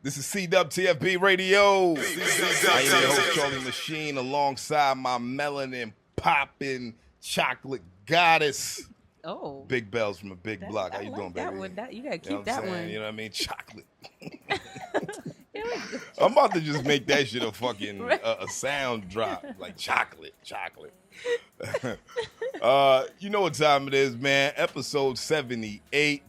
This is CWTFB Radio. I am your host, Charlie MaSheen, alongside my melanin popping chocolate goddess. Oh. Big Bells from a big block. How you doing, baby? You gotta keep that one. You know what I mean? Chocolate. I'm about to just make that shit a fucking a sound drop. Like chocolate. You know what time it is, man. Episode 78.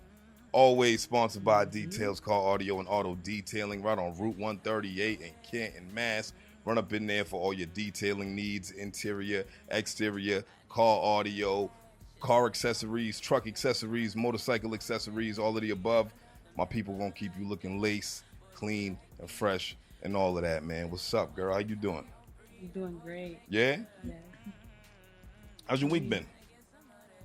Always sponsored by Details Car Audio and Auto Detailing, right on Route 138 in Canton, Mass. Run up in there for all your detailing needs, interior, exterior, car audio, car accessories, truck accessories, motorcycle accessories, all of the above. My people gonna keep you looking lace, clean, and fresh, and all of that, man. What's up, girl? How you doing? I'm doing great. Yeah? Yeah. How's your week been?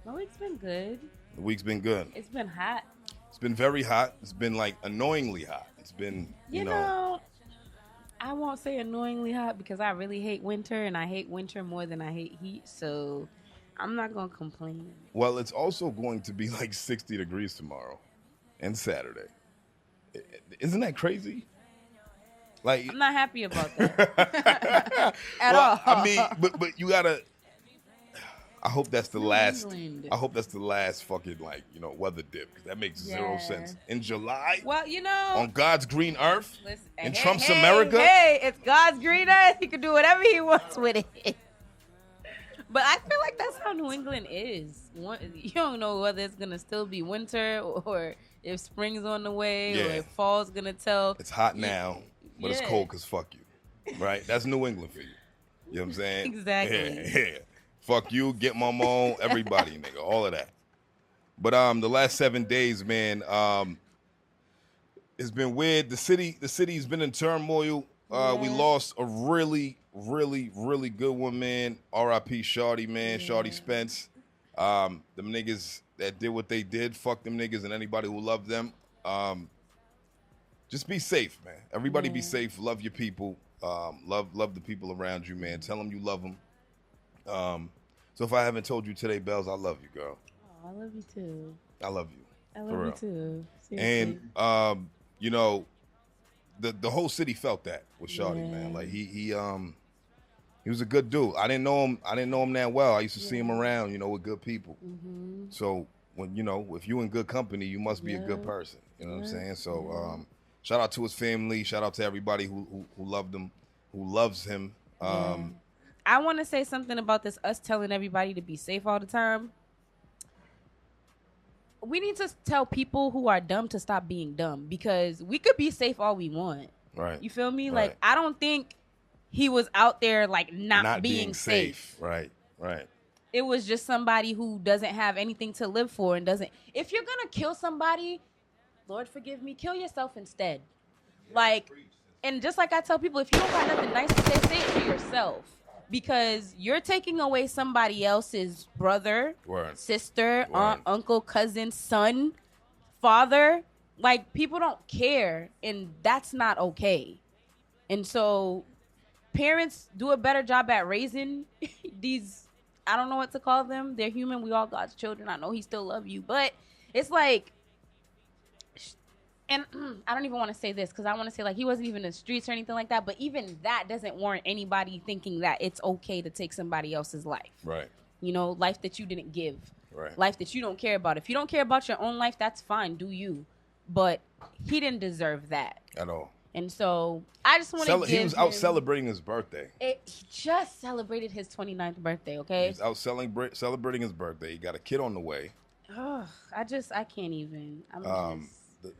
My week's been good. The week's been good. It's been hot. It's been very hot. It's been like annoyingly hot. It's been, you know, I won't say annoyingly hot because I really hate winter, and I hate winter more than I hate heat. So I'm not going to complain. Well, it's also going to be like 60 degrees tomorrow and Saturday. Isn't that crazy? Like, I'm not happy about that at all. I mean, but you gotta. I hope that's the last. England. I hope that's the last fucking weather dip, because that makes zero sense in July. Well, on God's green earth, listen, in Trump's America. Hey, it's God's green earth. He can do whatever he wants with it. But I feel like that's how New England is. You don't know whether it's gonna still be winter or if spring's on the way or if fall's gonna tell. It's hot now, but it's cold because fuck you, right? That's New England for you. You know what I'm saying? Exactly. Yeah. Fuck you, get my mom, everybody, nigga, all of that. But the last 7 days, man, it's been weird. The city's been in turmoil. We lost a really, really, really good one, man. R.I.P. Shawty, man, Shawty Spence. Them niggas that did what they did, fuck them niggas and anybody who loved them. Just be safe, man. Everybody be safe. Love your people. Love the people around you, man. Tell them you love them. So if I haven't told you today, Bells, I love you, girl. Oh, I love you too. I love you. I love you too. Seriously. And the whole city felt that with Shawty, man. Like he was a good dude. I didn't know him that well. I used to see him around, with good people. Mm-hmm. So when if you in good company, you must be a good person. You know what I'm saying? So shout out to his family. Shout out to everybody who loved him, who loves him. I want to say something about this, us telling everybody to be safe all the time. We need to tell people who are dumb to stop being dumb, because we could be safe all we want. Right. You feel me? Right. Like, I don't think he was out there, like, not being safe. Right. It was just somebody who doesn't have anything to live for and doesn't. If you're going to kill somebody, Lord forgive me, kill yourself instead. Like, and just like I tell people, if you don't got nothing nice to say it to yourself. Because you're taking away somebody else's brother, sister, aunt, uncle, cousin, son, father. Like, people don't care, and that's not okay. And so parents do a better job at raising these, I don't know what to call them. They're human. We all God's children. I know he still love you. But it's like, and I don't even want to say this because I want to say, like, he wasn't even in the streets or anything like that. But even that doesn't warrant anybody thinking that it's okay to take somebody else's life. Right. Life that you didn't give. Right. Life that you don't care about. If you don't care about your own life, that's fine. Do you. But he didn't deserve that. At all. And so I just want to give He was out celebrating his birthday. He just celebrated his 29th birthday, okay? He's out celebrating his birthday. He got a kid on the way. Oh, I can't even.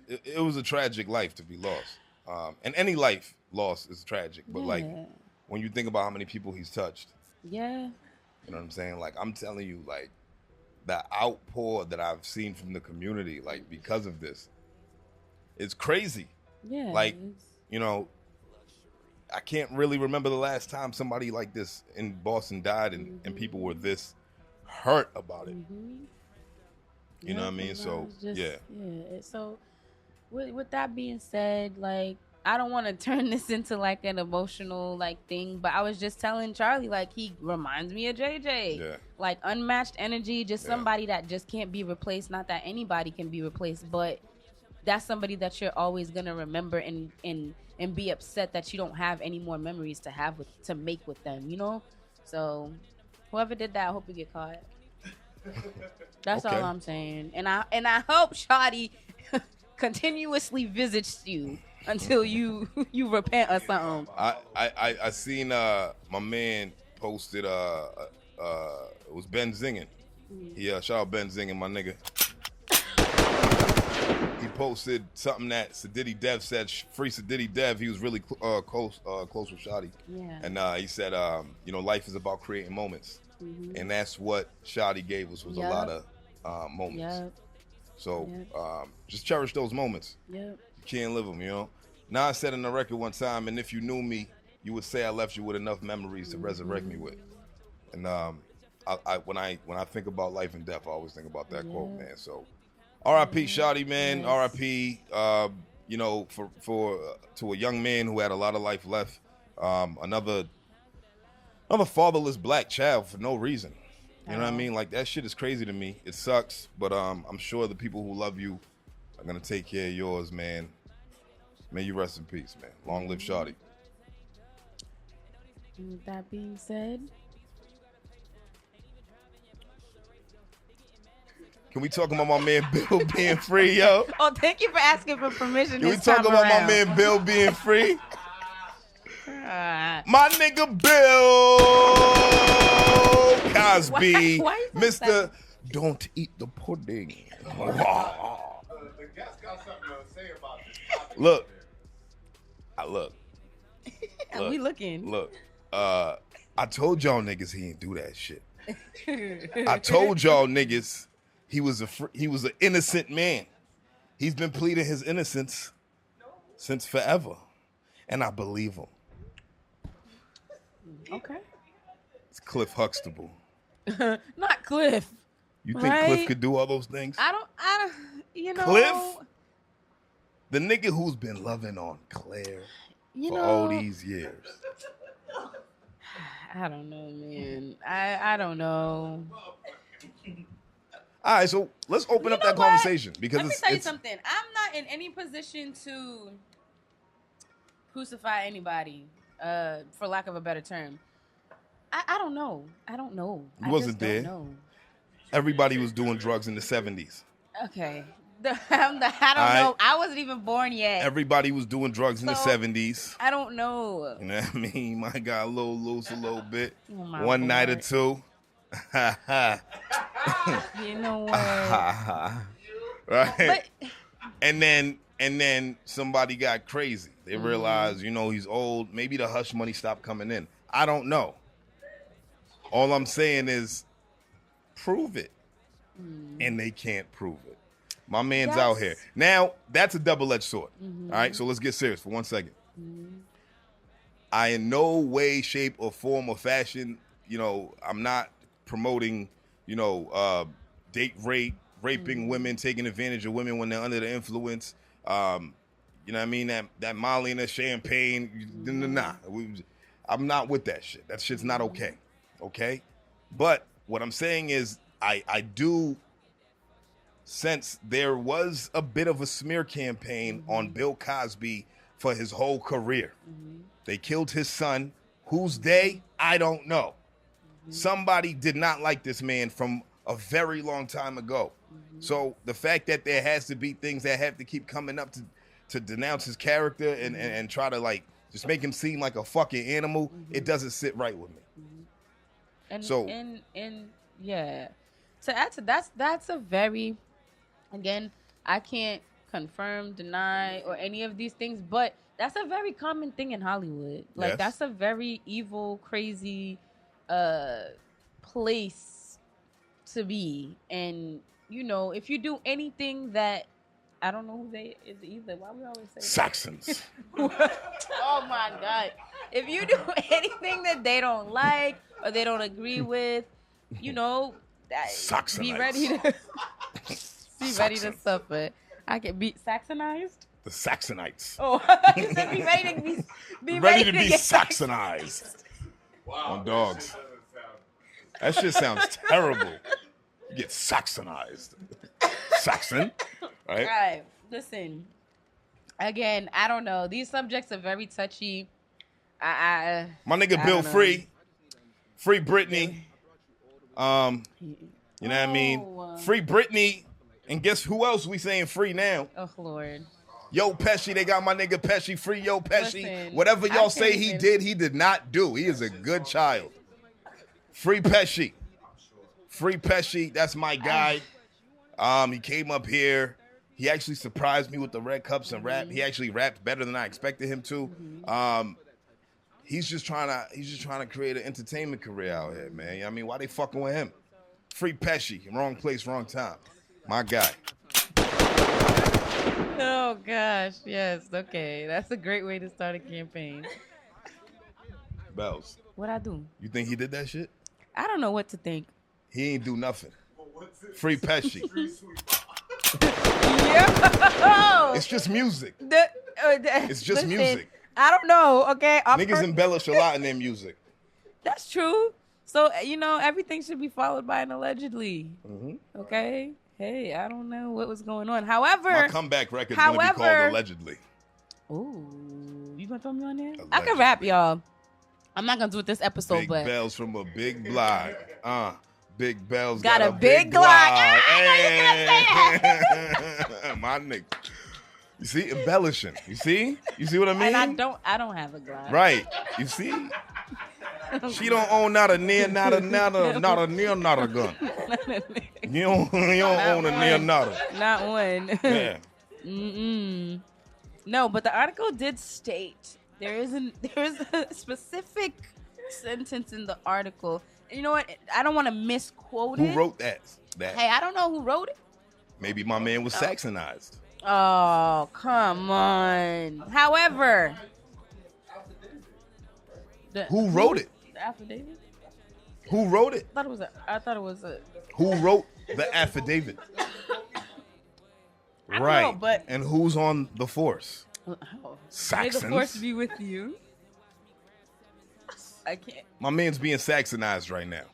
It was a tragic life to be lost. And any life lost is tragic. But, like, when you think about how many people he's touched. Yeah. You know what I'm saying? Like, I'm telling you, like, the outpour that I've seen from the community, like, because of this, it's crazy. Yeah. Like, I can't really remember the last time somebody like this in Boston died and people were this hurt about it. Mm-hmm. You know what I mean? So, yeah. So, with that being said, like, I don't want to turn this into, like, an emotional, like, thing, but I was just telling Charlie, like, he reminds me of JJ. Yeah. Like, unmatched energy, just somebody that just can't be replaced. Not that anybody can be replaced, but that's somebody that you're always gonna remember and be upset that you don't have any more memories to make with them, you know? So whoever did that, I hope you get caught. That's Okay. all I'm saying. And I hope Shawty continuously visits you until you repent or something. I seen my man posted it was Ben Zingen. Yeah, shout out Ben Zingen, my nigga. He posted something that Sadiddy Dev said, free Sadiddy Dev. He was really close with Shawty. Yeah. And he said, life is about creating moments. Mm-hmm. And that's what Shawty gave us was a lot of moments. Yep. So just cherish those moments. Yep. You can't live them, you know. Now I said in the record one time, and if you knew me, you would say I left you with enough memories to resurrect me with. And when I think about life and death, I always think about that quote, man. So R.I.P. Shawty, man. Yes. R.I.P. To a young man who had a lot of life left. Another fatherless black child for no reason. You know what I mean? Like, that shit is crazy to me. It sucks, but I'm sure the people who love you are gonna take care of yours, man. May you rest in peace, man. Long live Shawty. And with that being said, can we talk about my man Bill being free, yo? oh, thank you for asking for permission. Can we this talk time about around. my man Bill being free? My nigga Bill Cosby, why you so Mr. Don't Eat the Pudding. The guest got something to say about this topic. Look. We looking. Look, I told y'all niggas he didn't do that shit. I told y'all niggas he was an innocent man. He's been pleading his innocence since forever, and I believe him. Okay. It's Cliff Huxtable. Not Cliff. You think Right? Cliff could do all those things? I don't, you know. Cliff? The nigga who's been loving on Claire for all these years. I don't know, man. I don't know. All right, so let's open up that conversation because Let me tell you something. I'm not in any position to crucify anybody, for lack of a better term. I don't know. I don't know. You wasn't there. Don't know. Everybody was doing drugs in the 70s. Okay. I don't know. I wasn't even born yet. Everybody was doing drugs in the 70s. I don't know. You know what I mean? Might got a little loose a little bit. Oh, my One Lord. night or two. You know what? Right? But And then somebody got crazy. They realized, he's old. Maybe the hush money stopped coming in. I don't know. All I'm saying is prove it. And they can't prove it. My man's out here. Now, that's a double-edged sword. All right, so let's get serious for 1 second. I in no way, shape, or form or fashion, I'm not promoting, date rape, raping women, taking advantage of women when they're under the influence. You know what I mean? That Molly and that champagne, nah. I'm not with that shit. That shit's not okay. Okay? But what I'm saying is I do sense there was a bit of a smear campaign on Bill Cosby for his whole career. They killed his son. Who's they? I don't know. Somebody did not like this man from a very long time ago. So the fact that there has to be things that have to keep coming up to denounce his character and try to just make him seem like a fucking animal, it doesn't sit right with me. And yeah, to add to that's a very, again, I can't confirm, deny, or any of these things, but that's a very common thing in Hollywood. Yes. That's a very evil, crazy place to be. And if you do anything that, I don't know who they is either. Why we always say Saxons. Oh my God. If you do anything that they don't like or they don't agree with, Saxonites. be ready to suffer. I can be Saxonized. The Saxonites. Oh, you said be ready to be Ready to be get Saxonized. Wow. On dogs. That shit sounds terrible. You get Saxonized. Saxon, right? Right. Listen, again, I don't know. These subjects are very touchy. My nigga Bill Free Britney. You know what I mean? Free Britney. And guess who else we saying free now? Oh, Lord. Yo Pesci, they got my nigga Pesci free. Yo Pesci, Listen, whatever y'all say he did, he did not do. He is a good child. Free Pesci. Free Pesci, that's my guy. He came up here. He actually surprised me with the red cups and rap. He actually rapped better than I expected him to. He's just trying to create an entertainment career out here, man. You know what I mean? Why they fucking with him? Free Pesci, wrong place, wrong time. My guy. Oh, gosh. Yes. Okay. That's a great way to start a campaign. Bells. What I do? You think he did that shit? I don't know what to think. He ain't do nothing. Free Pesci. Yo! It's just music. It's just Listen, music. I don't know, okay? Niggas embellish a lot in their music. That's true. So, everything should be followed by an allegedly. Okay? Hey, I don't know what was going on. However, my comeback record's going to be called Allegedly. Ooh, you going to throw me on there? Allegedly. I can rap, y'all. I'm not going to do it this episode, big but. Bells from a big block. Big Bells got a big block. I know you gonna say that. My nigga. You see? Embellishing. You see? You see what I mean? And I don't have a Glock. Right. You see? She don't own not a near, not a near, not a gun. You don't own a near, not a. Not one. Yeah. No, but the article did state there is a specific sentence in the article. You know what? I don't want to misquote it. Who wrote that? Hey, I don't know who wrote it. Maybe my man was Saxonized. Oh, come on. However, who wrote it? The affidavit? Who wrote it? I thought it was a. Who wrote the affidavit? Right. Know, but and who's on the force? Saxons. May the force be with you. I can't. My man's being Saxonized right now.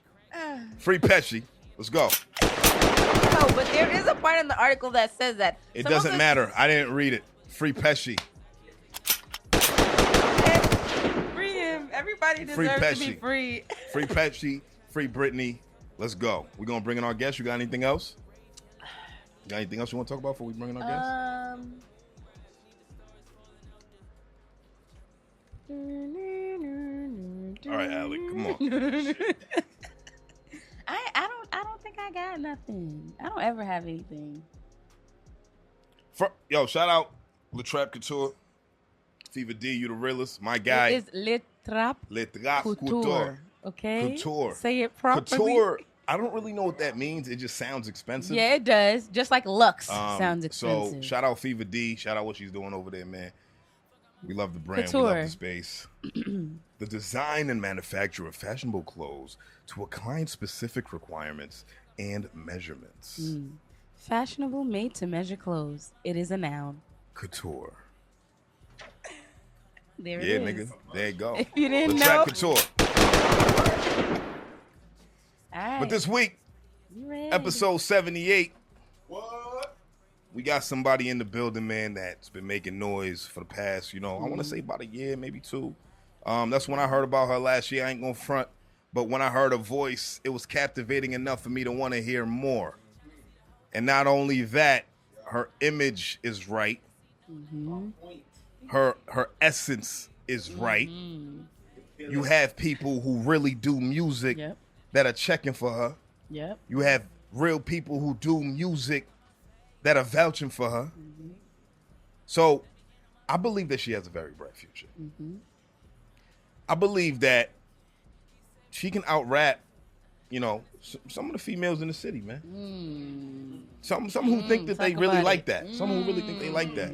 Free Pesci. Let's go. No, but there is a part in the article that says that. It doesn't matter. I didn't read it. Free Pesci. Free him. Everybody deserves to be free. Free Pesci. Free Britney. Let's go. We're going to bring in our guest. You got anything else? You got anything else you want to talk about before we bring in our guest? All right, Alec, come on. I don't think I got nothing. I don't ever have anything. Yo, shout out Le Trap Couture. Fever D, you the realest. My guy. It is Le Trap Couture. Okay? Couture. Say it properly. Couture. I don't really know what that means. It just sounds expensive. Yeah, it does. Just like Lux sounds expensive. So shout out Fever D. Shout out what she's doing over there, man. We love the brand. Couture. We love the space. The design and manufacture of fashionable clothes to a client-specific requirements and measurements. Fashionable made-to-measure clothes. It is a noun. Couture. There it is. Yeah, nigga. There you go. If you didn't Le know. Trap Couture. All right. But this week, episode 78. What? We got somebody in the building, man, that's been making noise for the past, I want to say about a year, maybe two. That's when I heard about her last year. I ain't gonna front. But when I heard her voice, it was captivating enough for me to want to hear more. And not only that, her image is right. Her essence is right. You have people who really do music that are checking for her. You have real people who do music that are vouching for her. So I believe that she has a very bright future. I believe that she can out-rap, some of the females in the city, man. Some who think that they really like that. Some who really think they like that.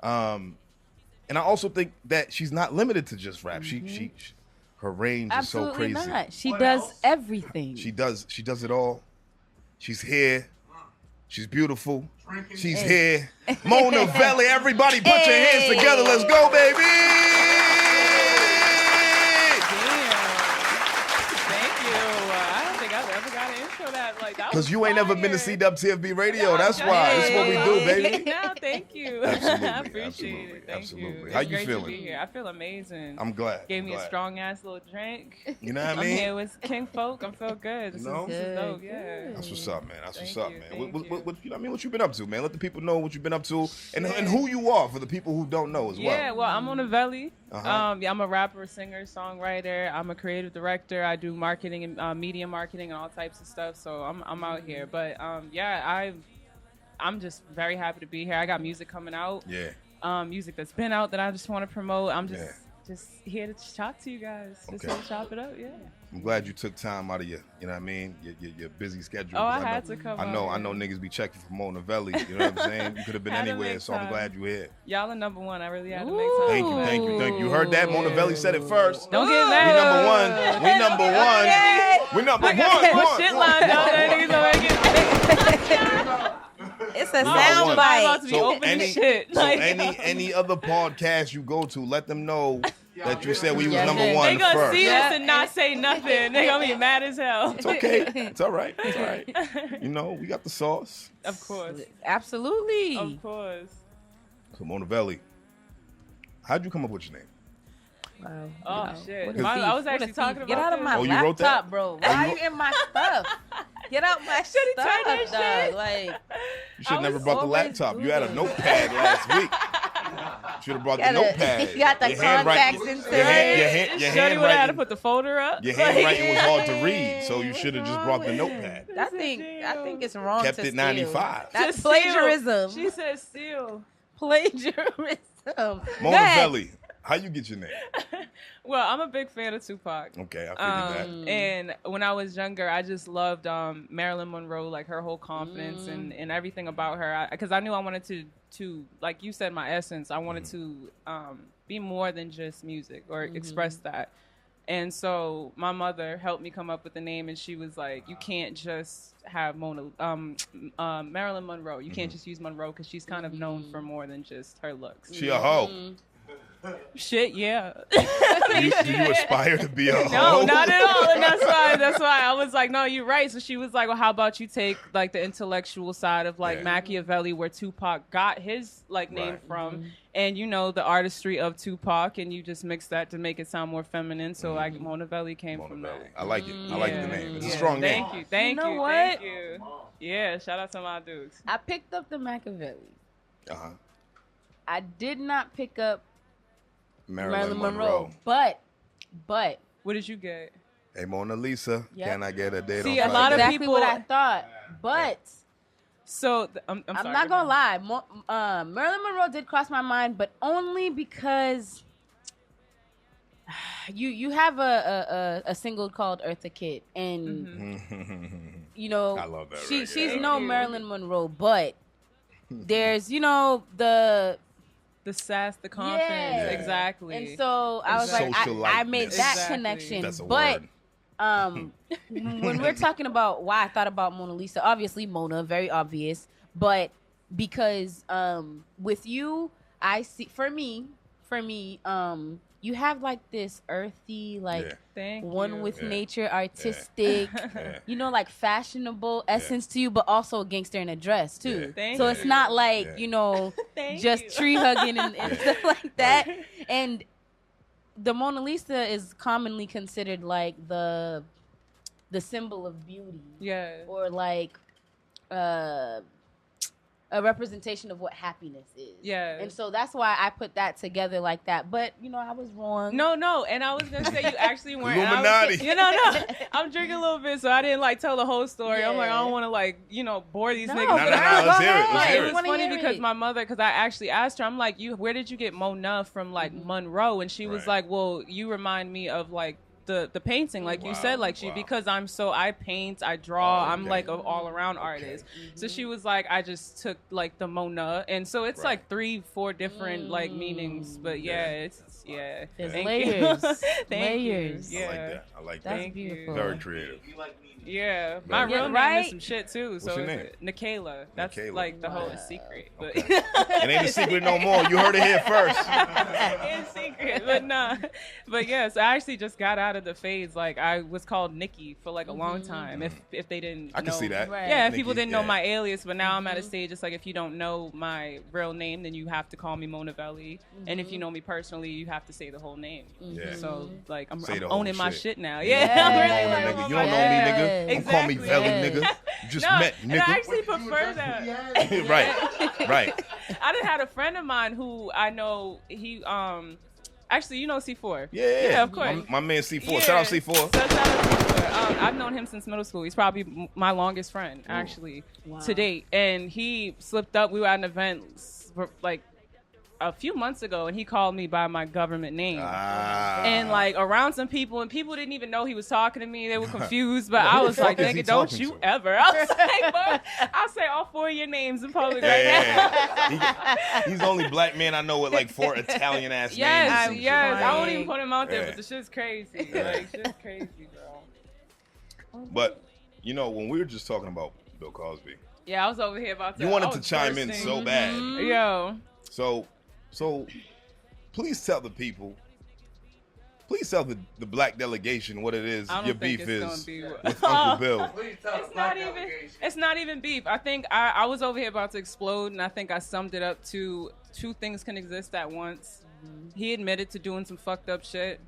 And I also think that she's not limited to just rap. She her range is so crazy. Absolutely not. She does everything. She does it all. She's here. She's beautiful. She's here. MonaVeli, everybody put your hands together. Let's go, baby. Thank you. I don't think I've ever got an intro that Because you ain't never been to CWTFB radio. That's why. That's what we do, baby. No, thank you. Absolutely. I appreciate Absolutely. it. Thank Absolutely. you. How It's you great feeling? To be here. I feel amazing. I'm glad. Gave me glad. a strong ass little drink. You know what I I'm mean? here with King Folk. I feel good. This No? is dope. Yeah. That's what's up, man. That's Thank what's up, you, man. thank What, you. you know what I mean? What you been up to, man? Let the people know what you've been up to and who you are for the people who don't know as well. Yeah, well, I'm MonaVeli. Uh-huh. Yeah, I'm a rapper, singer, songwriter. I'm a creative director. I do marketing and media marketing and all types of stuff. So I'm out here. But yeah, I'm just very happy to be here. I got music coming out. Yeah. Music that's been out that I just want to promote. I'm just here to talk to you guys. Just Okay. here to chop it up. Yeah. I'm glad you took time out of your, you know what I mean, your busy schedule. Oh, 'Cause I had to come I know out. niggas be checking for MonaVeli. You know what I'm saying? You could have been Had to anywhere, make so I'm time. glad you here. Y'all are number one. I really had to make time. Thank you, thank you, thank you. You heard that? MonaVeli said it first. Don't get We mad. number one. We number one. We number I got one. some shit lined out there. Niggas already getting It's a Number sound one. I'm about bite. to be opening shit. So Like, any other podcast you go to, let them know that you said we was Yeah, number they one they gonna first. see Yeah. this and not say nothing. They gonna be mad as hell. It's okay. It's all right. It's all right. You know, we got the sauce. Of course. Absolutely. Of course. So MonaVeli, how'd you come up with your name? Wow. Oh, Wow. shit. What a I thief. was What a actually thief. talking about Get out of my Oh, you wrote that? laptop, bro. Why are you in my stuff? Get out my stuff, Should've turned that dog. shit. Like, You should have I never was brought the always laptop. You had a doing notepad last week. Should have brought the Gotta- notepad. you got the Your handwriting- contacts your inside. hand- your Shorty would have had to handwriting- put the folder up. Your Like, handwriting was hard to read, so you should have just brought the notepad. I think it's wrong Kept to it steal. 95. That's Just steal. plagiarism. She said steal. Plagiarism. MonaVeli, how you get your name? Well, I'm a big fan of Tupac. Okay, I figured that. And when I was younger, I just loved Marilyn Monroe, like her whole confidence and everything about her. Because I knew I wanted to, like you said, my essence. I wanted to be more than just music or express that. And so my mother helped me come up with the name, and she was like, "You can't just have Marilyn Monroe. You can't just use Monroe because she's kind of known for more than just her looks." She a hoe. Shit, yeah. Do you aspire to be a hoe? No, not at all. And that's why I was like, no, you're right. So she was like, well, how about you take like the intellectual side of like Yeah. Machiavelli, where Tupac got his like name Right. from, and you know the artistry of Tupac, and you just mix that to make it sound more feminine. So like MonaVeli came from that. MonaVeli. I like it. I like the name. It's a Yeah. strong name. Thank you, thank You know you, what? thank you. Yeah, shout out to my dudes. I picked up the Machiavelli. Uh-huh. I did not pick up Marilyn Marilyn Monroe. Monroe. But What did you get? Hey, Mona Lisa, Yep. can I get a date See, on a lot of Friday? exactly people- what I thought. But So I'm I'm sorry, not go gonna ahead. lie. Marilyn Monroe did cross my mind, but only because you have a single called Eartha Kitt, and you know I love that she's record. no Marilyn Monroe, but there's the The sass, the confidence, Yeah. exactly. and so I was like I made Socialiteness. that Exactly. connection, That's a but. word. When we're talking about why I thought about Mona Lisa, obviously Mona, very obvious, but because with you, I see for me, you have like this earthy, like Yeah. Thank one you. with Yeah. nature, artistic, Yeah. like fashionable essence to you, but also a gangster in a dress too. Yeah. Thank So you. it's not like Yeah. Thank just you. tree hugging and stuff like that. And the Mona Lisa is commonly considered like the symbol of beauty, Yeah. or like a representation of what happiness is. Yeah. And so that's why I put that together like that. But I was wrong. No, and I was gonna say you actually weren't. Illuminati. No. I'm drinking a little bit, so I didn't like tell the whole story. I'm like, I don't want to bore these No, niggas. No, let's hear it. go Let's ahead. hear It it. was funny hear because it. my mother, because I actually asked her, I'm like, where did you get Mona from, like Monroe? And she was Right. like, well, you remind me of like the painting, like you Wow, said, like wow. because I paint, I draw, Oh, I'm okay. like an all around artist. So she was like, I just took like the Mona, and so it's Right. like 3-4 different like meanings, but There's Thank layers. you. Thank Layers. You. I Yeah. like that. I like That's that. Thank you. beautiful. Very creative. Yeah, my Very real good. name Right? is some shit too. So What's your it's Nikayla. That's Nikayla. like the whole Wow. secret, but It ain't a secret no more. You heard it here first. it's secret. but nah. But yes, I actually just got out of the phase. Like I was called Nikki for like a long time. If they didn't, I can see that. Right. Yeah, if Nikki, people didn't know yeah. my alias, but now I'm at a stage. It's like if you don't know my real name, then you have to call me MonaVeli, and if you know me personally, you have to say the whole name. Yeah. So like I'm Say the whole owning my shit. shit now. Yeah. Yeah, I'm You really don't know, like, nigga. oh You my don't know me, God. nigga. Don't call me Exactly. Veli, Yeah. nigga. You just No, met, and I nigga. actually prefer that. Right. I done had a friend of mine who I know he actually you know C4. Yeah. of course. My man C4. Yeah. Shout out C4. So shout out C4. I've known him since middle school. He's probably my longest friend actually to date. And he slipped up. We were at an event like a few months ago, and he called me by my government name. And like around some people, and people didn't even know he was talking to me. They were confused, but I was like, is he nigga, don't talking you to? ever. I was like, bro, I'll say all 4 of your names in public right now. Yeah. He's the only black man I know with like 4 Italian ass names. Yes, and some shit. yes. I won't Right. even put him out there, Yeah. but the shit's crazy. Yeah. Like, shit's crazy, bro. But you know, when we were just talking about Bill Cosby, Yeah, I was over here about to. you wanted I to was chime in bursting. so bad. Yo. So please tell the people. Please tell the black delegation what it is I don't your think beef it's gonna is be with Uncle Bill. Please tell the It's black not even. delegation. It's not even beef. I think I was over here about to explode, and I think I summed it up to 2 things can exist at once. He admitted to doing some fucked up shit.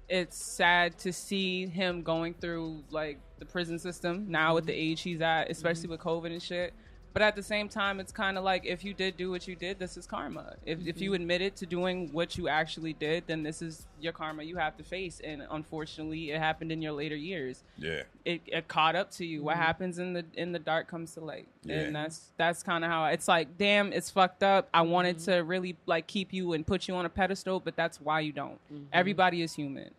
It's sad to see him going through like the prison system now at the age he's at, especially with COVID and shit. But at the same time, it's kind of like if you did do what you did, this is karma. If you admitted to doing what you actually did, then this is your karma you have to face. And unfortunately, it happened in your later years. Yeah. It caught up to you. What happens in the dark comes to light. Yeah. And that's kind of how it's like, damn, it's fucked up. I wanted to really like keep you and put you on a pedestal, but that's why you don't. Everybody is human.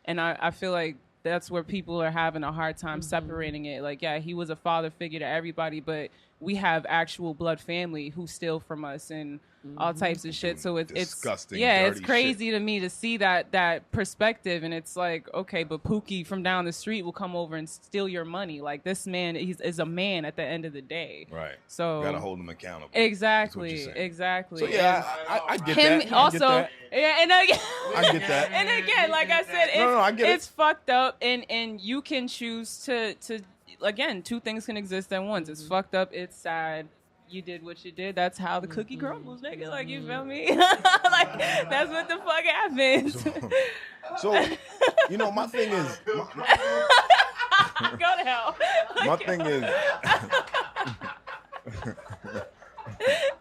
And I feel like that's where people are having a hard time separating it. Like, yeah, he was a father figure to everybody, but we have actual blood family who steal from us and all types of shit. So it's Disgusting, yeah, it's dirty crazy to me to see that perspective. And it's like, okay, but Pookie from down the street will come over and steal your money. Like this man is a man at the end of the day. Right. So Gotta hold him accountable. exactly, That's what you're saying. exactly. So yeah, I get Him that. I get also, that. yeah, and again, I get that. and again, like I said, No, I get it. it's fucked up, and you can choose to again, 2 things can exist at once. It's fucked up. It's sad. You did what you did. That's how the cookie crumbles, nigga. Like, you feel me? Like, that's what the fuck happens. So, you know, my thing is, Go to hell. my thing is,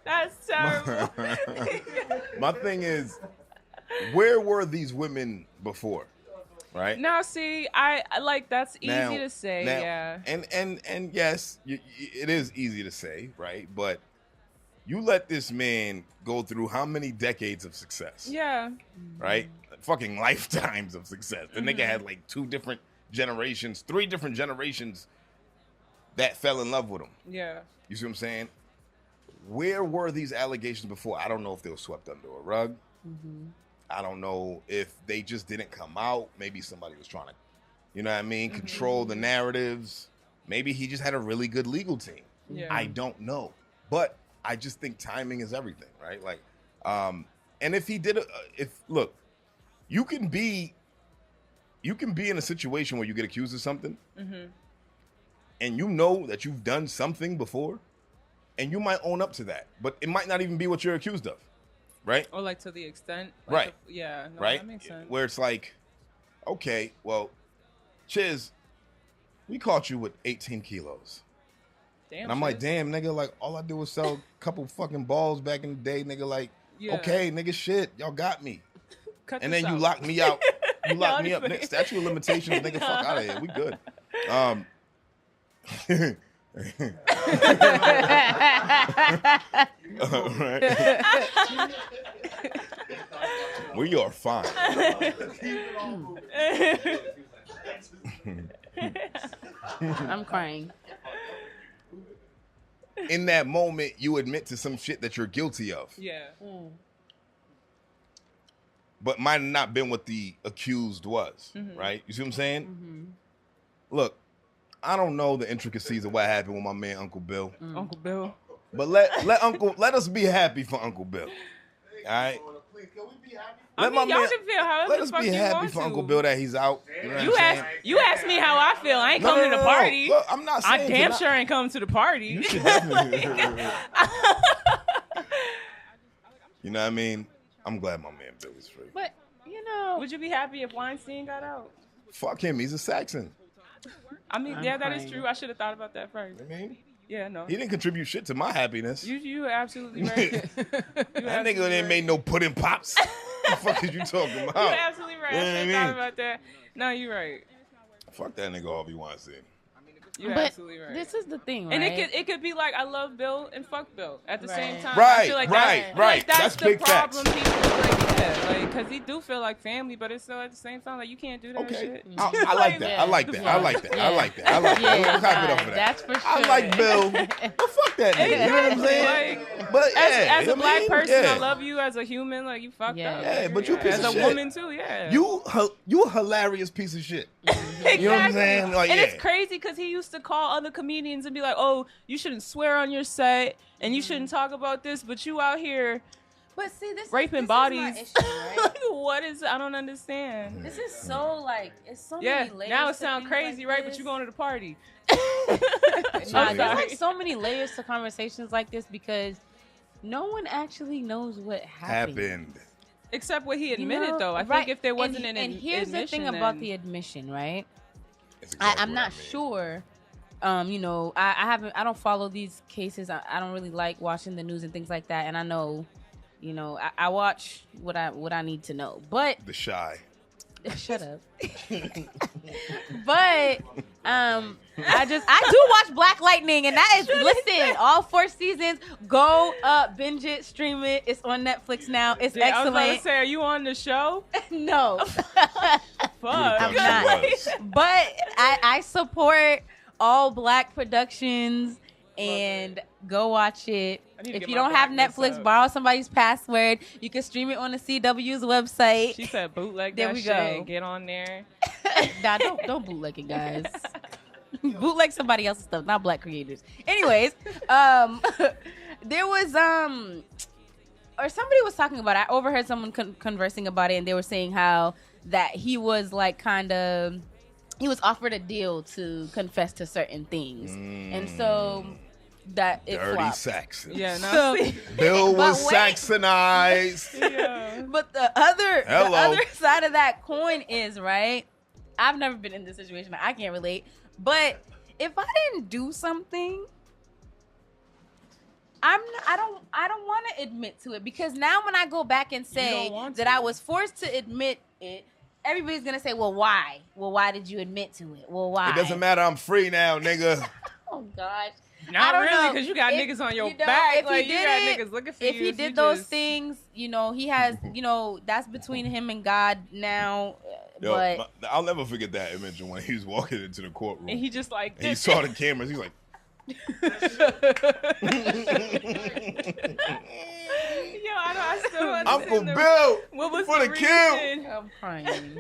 That's terrible. my thing is, where were these women before? Right. Now, see, I like that's easy Now- to say, now- yeah. And yes, it is easy to say, right? But you let this man go through how many decades of success? Yeah. Right? Fucking lifetimes of success. The nigga had like 3 different generations that fell in love with him. Yeah. You see what I'm saying? Where were these allegations before? I don't know if they were swept under a rug. I don't know if they just didn't come out. Maybe somebody was trying to, you know what I mean, control the narratives. Maybe he just had a really good legal team. Yeah. I don't know. But I just think timing is everything, right? Like, and if he did, look, you can be in a situation where you get accused of something, and you know that you've done something before, and you might own up to that, but it might not even be what you're accused of, right? Or like to the extent. Like Right. Yeah. No, Right? That makes sense. Where it's like, okay, well, Chiz, we caught you with 18 kilos. Damn. And I'm like, shit. damn, nigga, like, all I did was sell a couple fucking balls back in the day, nigga, like, Yeah. okay, nigga, shit, y'all got me. Cut And this then you out. locked me out. You No, locked I'm me just up. playing. Statute of limitations, nigga, fuck out of here. We good. Right. We are fine. I'm crying. In that moment, you admit to some shit that you're guilty of, Yeah. but might have not been what the accused was, right? You see what I'm saying? Look, I don't know the intricacies of what happened with my man Uncle Bill, Uncle Bill. but let us be happy for Uncle Bill. All right, Please, can we be happy? I mean, y'all can feel however Let the us fuck be you happy want for to. Uncle Bill that he's out. You know what I'm saying? You asked me how I feel. I ain't No, coming no, to the no, no. party. Look, I'm not saying I damn tonight. sure ain't coming to the party. You should definitely. You know what I mean? I'm glad my man Bill is free. But you know, Would you be happy if Weinstein got out? Fuck him. He's a Saxon. I mean, I'm yeah, that is crying. true. I should have thought about that first. I mean, Yeah, no. he didn't contribute shit to my happiness. You are absolutely right. That nigga didn't make no pudding pops. What the fuck is you talking about? You're absolutely right. You know I what I should have thought mean? about that. No, you're right. Fuck that nigga Harvey Weinstein. You're but absolutely right. this is the thing, right? And it could be like I love Bill and fuck Bill at the same Right. time. Right, I feel like right, that's, like that's That's the big problem. facts. People like yeah, like because he do feel like family, but it's still at the same time like you can't do that Okay. shit. I like that. I like that. I like that. I like that. I like that. Yeah, We'll clap it up for that. that's for sure. I like Bill. But fuck that nigga. You know what I'm saying? Like, But yeah, as I a black mean, person, yeah. I love you as a human. Like you fucked Yeah. up. Yeah, but you a piece as of a shit. woman too. Yeah. You a hilarious piece of shit. Exactly. You know what I'm saying? Like, and yeah. it's crazy because he used to call other comedians and be like, "Oh, you shouldn't swear on your set, and you shouldn't talk about this, but you out here But see, this raping this bodies." Is my issue, right? Like, what is? I don't understand. This is so like it's so Yeah, many layers. now it to sounds things crazy, like right? But this. you going to the party. Nah, I'm there's sorry. like so many layers to conversations like this because no one actually knows what happened. Except what he You admitted, know? though. I Right. think if there wasn't and, an and here's the thing admission, about then- the admission, right? That's exactly I'm what not I mean. sure. You know, I don't follow these cases. I don't really like watching the news and things like that. And I know, you know, I watch what I need to know. But The Shy. shut up. But I do watch Black Lightning, and that is listen, all 4 seasons. Go binge it, stream it. It's on Netflix now. It's Yeah, I was about to excellent. say, are you on the show? No. Fuck. I'm She not. was. But I support all Black productions and go watch it. I need to If get you my don't have blackness Netflix, up. borrow somebody's password. You can stream it on the CW's website. She said bootleg There that we shit go. and get on there. Nah, don't bootleg it, guys. Bootleg somebody else's stuff, not Black creators. Anyways, there was or somebody was talking about it. I overheard someone conversing about it, and they were saying how that he was like he was offered a deal to confess to certain things, and so that it Dirty flopped. Saxon. Yeah, no. So- see? Bill was But wait. Saxonized. Yeah. But the other Hello. side of that coin is, right, I've never been in this situation. I can't relate. But if I didn't do something, I don't want to admit to it, because now when I go back and say don't want that to. I was forced to admit it, everybody's gonna say, "Well, why? Well, why did you admit to it? Well, why?" It doesn't matter. I'm free now, nigga. Oh gosh. I Not don't really, know. because you got If- niggas on your you know, back. if he Like, you did got it- niggas looking for If you. he if you did those just- things, you know, he has, you know, that's between him and God now. Yo, But I'll never forget that image when he was walking into the courtroom. And he just like, And he saw the cameras. He's like, Yo, I still Uncle understand Bill What was for the the kill. reason? I'm crying.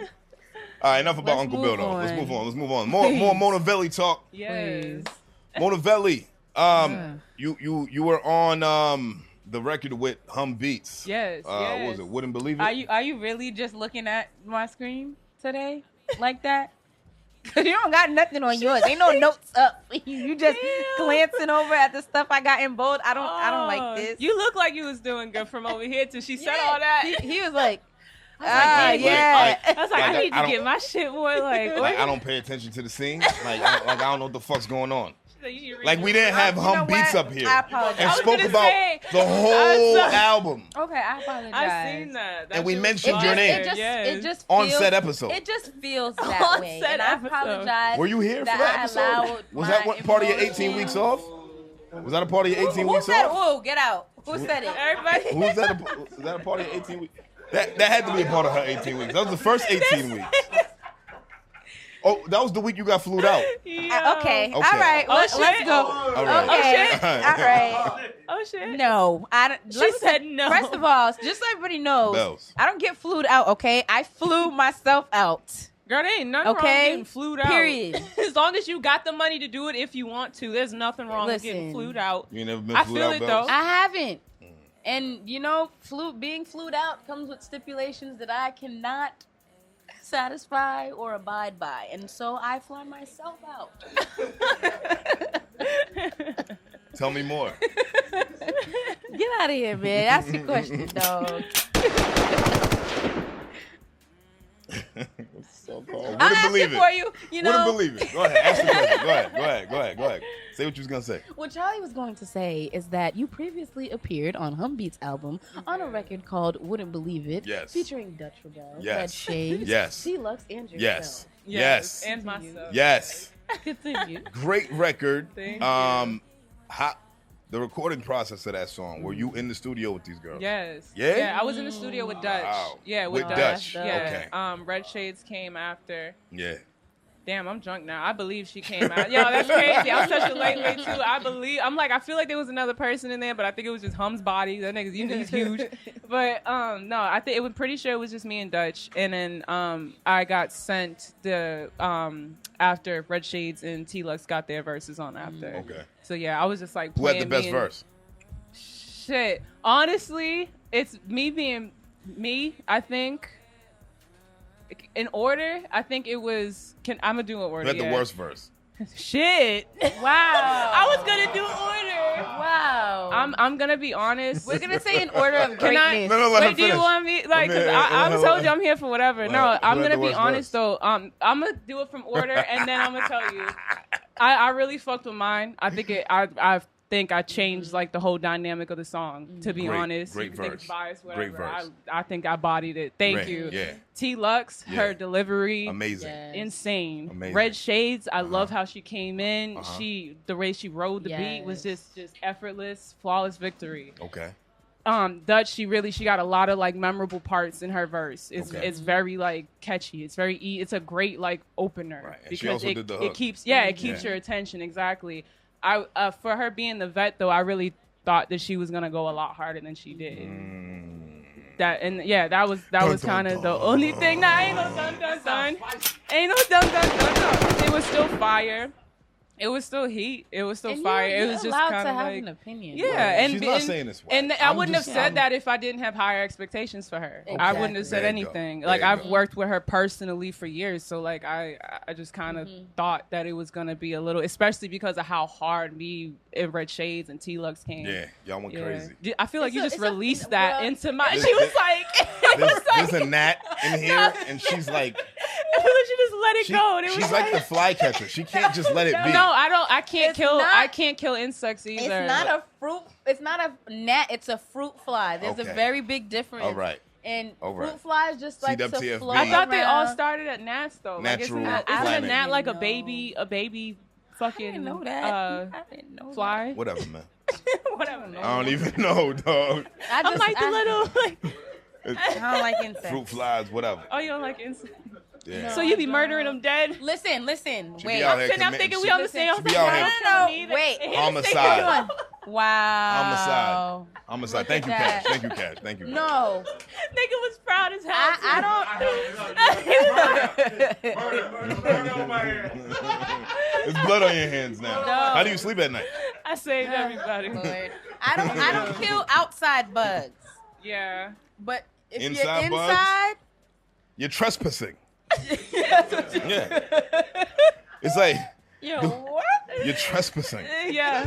All right, enough about Let's Uncle Bill, move though. on. Let's move on. More MonaVeli talk. Yes. MonaVeli, you were on the record with Hum Beats. Yes, What yes. was it? Wouldn't believe it. Are you really just looking at my screen today like that? Cause you don't got nothing on yours. Ain't no notes up. You just glancing over at the stuff I got in bold. I don't like this. You look like you was doing good from over here till she said all that. He was like, like, yeah. I was like, I need I to don't- get my shit more like. Like, I don't pay attention to the scene. I don't know what the fuck's going on. You Like, we didn't have You know Hum Beats what? up here I apologize. and I was spoke gonna about say, the whole sorry. album Okay, I apologize. I seen that. That And we shit was mentioned your fire. name. It just on feels, said episode. It just feels that On way. said And I episode. apologize. Were you here for that that I episode? allowed Was my that what part of your 18 emotions- weeks off? Was that a part of your 18 Who weeks said, off? "Whoa, get out"? Who said it? Everybody. Was that a part of your 18 weeks? That had to be a part of her 18 weeks. That was the first 18 weeks. Oh, that was the week you got flued out. Okay. All Okay. right. Oh, Let's shit. go. All right. Okay. shit. All right. Oh shit. No, I don't. She said no. First of all, just so everybody knows, Bells. I don't get flued out. Okay, I flew myself out. Girl, there ain't nothing wrong Okay? with getting flued out. Period. As long as you got the money to do it if you want to, there's nothing wrong with getting Listen. flued out. You ain't never been I flued feel out, it, Bells? though. I haven't. And, being flued out comes with stipulations that I cannot satisfy or abide by. And so I fly myself out. Tell me more. Get out of here, man. Ask your question, dog. So called. I'll Wouldn't ask believe it it. for you. Wouldn't believe it. Go ahead. Ask the question. Go ahead. Say what you was gonna say. What Charlie was going to say is that you previously appeared on Humbeat's album on a record called Wouldn't Believe It, Yes. featuring Dutch ReBelle, Yes. Red Shades, Yes. T-Lux, and yourself. Yes. Yes. And myself. Yes. Continue. Great record. Thank The recording process of that song. Were you in the studio with these girls? Yes. Yeah? Yeah, I was in the studio with Dutch. Wow. Yeah, with With Dutch. Dutch. Yeah. Okay. Red Shades came after. Yeah. Damn, I'm drunk now. I believe she came out. Yo, that's crazy. I'm such a lightweight too. I feel like there was another person in there, but I think it was just Hum's body. That nigga's, he's huge. But no, I think it was pretty sure it was just me and Dutch. And then I got sent the after Red Shades and T-Lux got their verses on after. Okay. So yeah, I was just like, Who had the playing best me verse? Shit. Honestly, it's me being me, I think. In order, I think it was. I'm gonna do an order. Who had the worst verse? Shit. Wow. I was gonna do order. Wow. I'm gonna be honest. We're going to say in order of Can I- greatness. No, let her Wait, do you finish. want me like? Cause I told you I'm here for whatever. No, Who I'm had gonna the be worst honest verse? though. I'm gonna do it from order, and then I'm gonna tell you. I really fucked with mine. I think I changed like the whole dynamic of the song. To be honest, great you can think verse. it's biased, whatever. Great verse. I think I bodied it. Thank Great, you. yeah. T-Lux, Yeah. her delivery. Amazing. Yes. Insane. Amazing. Red Shades, I love how she came in. Uh-huh. The way she rode the beat was just effortless, flawless victory. Okay. Dutch, she got a lot of like memorable parts in her verse. It's Okay. it's very like catchy. It's very it's a great like opener Right. And she also did the hook. it keeps your attention. Exactly. I for her being the vet though, I really thought that she was gonna go a lot harder than she did. That was kind of the only thing. Nah, ain't no dun dun dun. Ain't no dun dun dun. No. It was still fire. It was still heat. It was still fire. You're it was just allowed kind to of have like an opinion. yeah, and She's not saying this way. And I I'm wouldn't have just- said that if I didn't have higher expectations for her. I Exactly. wouldn't have said There you go. anything. There Like you I've go. worked with her personally for years, so like I just kind of thought that it was gonna be a little, especially because of how hard me and Red Shades and T-Lux came. Yeah, y'all went Yeah. crazy. I feel like you It's just a- released that well, into my. This- She was this- like, There's a gnat in here, and she's like, she just let it go. And it she's was like the flycatcher. She can't just let it be. no, I don't. I can't It's kill. not- I can't kill insects either. It's not a fruit. It's not a gnat. It's a fruit fly. There's Okay. a very big difference. All right. And All right. fruit flies just like to CWTFB. float I thought they all around. started at gnats though. Natural Like, isn't a planet. gnat like a No. baby fucking I didn't know that. I didn't know fly? Whatever, man. Whatever. I don't even know, dog. That. I'm like the little. Like, I don't like insects. Fruit flies, whatever. oh, you don't like insects? Yeah. So you be murdering them dead? Listen. She be Wait. out here I'm committing thinking we shit. on the same. She be out here- No. Wait. Homicide. Wow. Homicide. Thank you, at Cash. that. Thank you, Cash. Thank you. No. Nigga was proud as hell. There's blood on your hands now. No. How do you sleep at night? I saved everybody. Lord. I don't kill outside bugs. Yeah. But if Inside you're bugs? inside, You're trespassing. Yeah. It's like yo, what? you're trespassing. Yeah.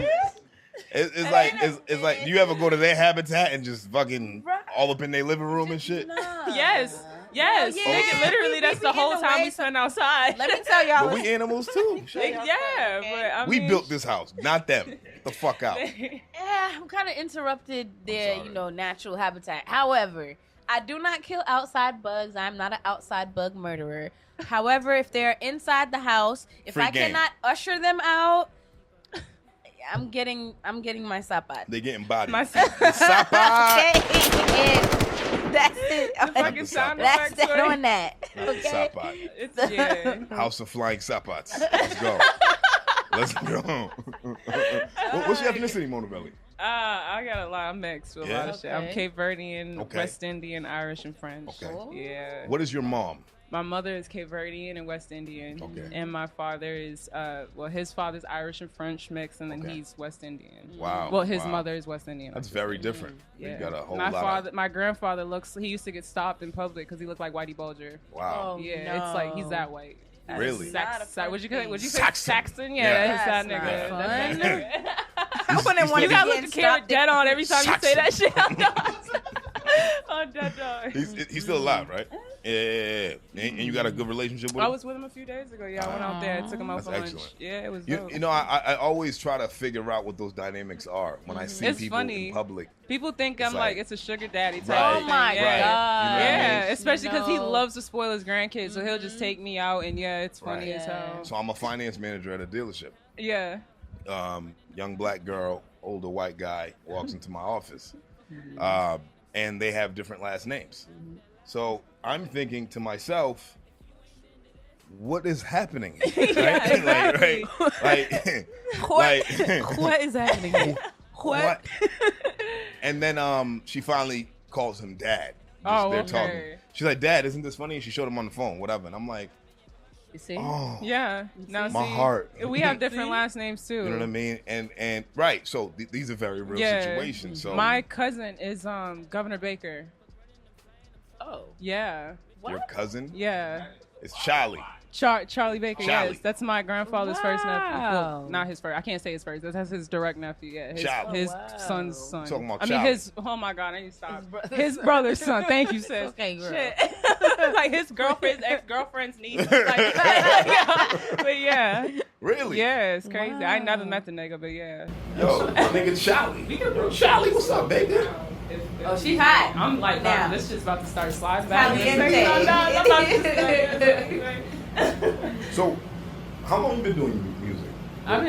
It's like do you ever go to their habitat and just fucking Right. all up in their living room and shit? Nah. Yes. Yes. Yeah. Nigga, literally, that's We the whole get time away we spend outside. Let me tell y'all. But we animals too. Shit. Yeah, but I We mean, built this house, not them. Get the fuck out. Yeah, I'm kind of interrupted their, sorry. natural habitat. However, I do not kill outside bugs. I'm not an outside bug murderer. However, if they're inside the house, if Free I game. cannot usher them out, I'm getting my sapat. They getting bodied. My Sapa. Okay. That's it. fucking sound That's effects. that on that. Yeah, Okay. Sapa. It's, yeah. House of Flying Sapats. Let's go. Let's go. What's your ethnicity, MonaVeli? I got a lot. I'm mixed with a lot of shit. I'm Okay. Cape Verdean, Okay. West Indian, Irish, and French. Okay. Oh. Yeah. What is your mom? My mother is Cape Verdean and West Indian. Okay. And my father is, his father's Irish and French mix, and then Okay. he's West Indian. Wow. Well, his Wow. mother is West Indian. That's very different. Yeah. You got a whole My grandfather he used to get stopped in public because he looked like Whitey Bulger. Wow. Oh, Yeah, no. it's like he's that white. Really? Would you say Saxon. Saxon? Yeah, Yeah. it's that That's nigga. not That's fun. that nigga. I wouldn't want You to gotta be look the getting carrot stopped dead on every time you say that Saxon. shit. On dead dog. He's still alive, right? Yeah. And you got a good relationship with him? I was with him a few days ago. Yeah, I went out there. I took him out That's for lunch. excellent. Yeah, it was dope. You know, I always try to figure out what those dynamics are when I see It's people funny. in public. People think It's I'm like- like it's a sugar daddy type Right, Oh my thing. god. Yeah. You know what I Yeah, mean? especially because he No. loves to spoil his grandkids, so he'll just take me out, and yeah, it's funny Right. as hell. So I'm a finance manager at a dealership. Yeah. Young black girl, older white guy walks into my office, and they have different last names. So I'm thinking to myself, what is happening? Yeah, exactly. What is happening here? What? And then she finally calls him dad. Oh, They're okay. talking. She's like, Dad, isn't this funny? And she showed him on the phone, whatever. And I'm like, You see? oh, Yeah. Now, my see, heart. We have different last names too. You know what I mean? And right. So these are very real situations. So My cousin is Governor Baker. Oh. Yeah. your cousin Yeah. is Charlie. Charlie Baker, Charlie. yes. That's my grandfather's first nephew. Well, Wow. not his first. I can't say his first. That's his direct nephew, yeah. Charlie. His Oh, wow. son's son. Talking about I mean, Charlie. oh my God, I need to stop. His His brother's son. Thank you, sis. Okay, girl. Shit. Like his girlfriend's ex-girlfriend's niece. Like, but yeah. Really? Yeah, it's crazy. I never Wow. met the nigga, but yeah. Yo, my nigga Charlie. Charlie, what's up, baby? Oh, she hot. I'm like, Now. this shit's about to start sliding back. Caliente. I'm about to So, how long you been doing music? I've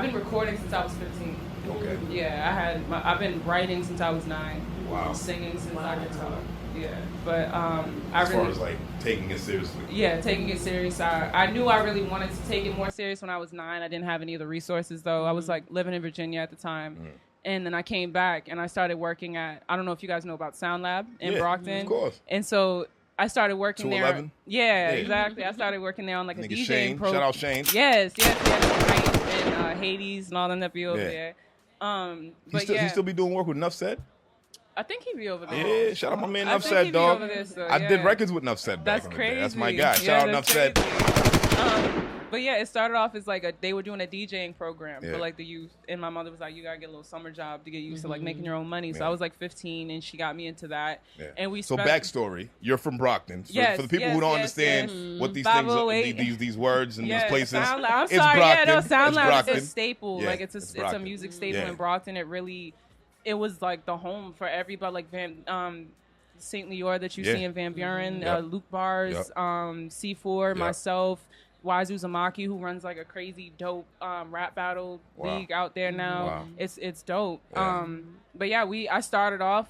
been recording since I was 15. Okay. Yeah, I've been writing since I was 9. Wow. Singing since I could talk. Yeah, but I As really, far as like taking it seriously. yeah, taking it serious. I knew I really wanted to take it more serious when I was 9. I didn't have any of the resources though. I was like living in Virginia at the time. And then I came back and I started working at, I don't know if you guys know about Sound Lab in Yeah, Brockton. of course. And so I started working there. 211? Yeah, Yeah. exactly. I started working there on like a Nigga DJing Shane. program. Shout out Shane. Yes. And Hades and all them that be over Yeah. there. He still be doing work with Nuff Said? I think he be over there. Yeah, shout out my man I Nuff think Said, he be dog. over there still, I did yeah. records with Nuff Said back That's in the crazy. day. That's my guy. Yeah, Shout out Nuff that's Said. crazy. But yeah, it started off as like they were doing a DJing program Yeah. for like the youth, and my mother was like, "You gotta get a little summer job to get used to like making your own money." So Yeah. I was like 15, and she got me into that. Yeah. And we So spent- backstory, you're from Brockton. Yes, for the people yes, who don't yes, understand yes. what these things are, 508. these words and Yeah, these places. Sound Lab. I'm it's sorry, Brockton. yeah, no, Sound It's Lab is Brockton. a staple. Yeah, Like it's a Brockton. music staple Yeah. in Brockton. It was like the home for everybody. Like Saint Leor that you Yeah. see in Van Buren, Yep. Luke Bars, Yep. C4, Yep. myself. Wazoo Zamaki, who runs like a crazy dope rap battle Wow. league out there now. Wow. It's dope. Yeah. But yeah, I started off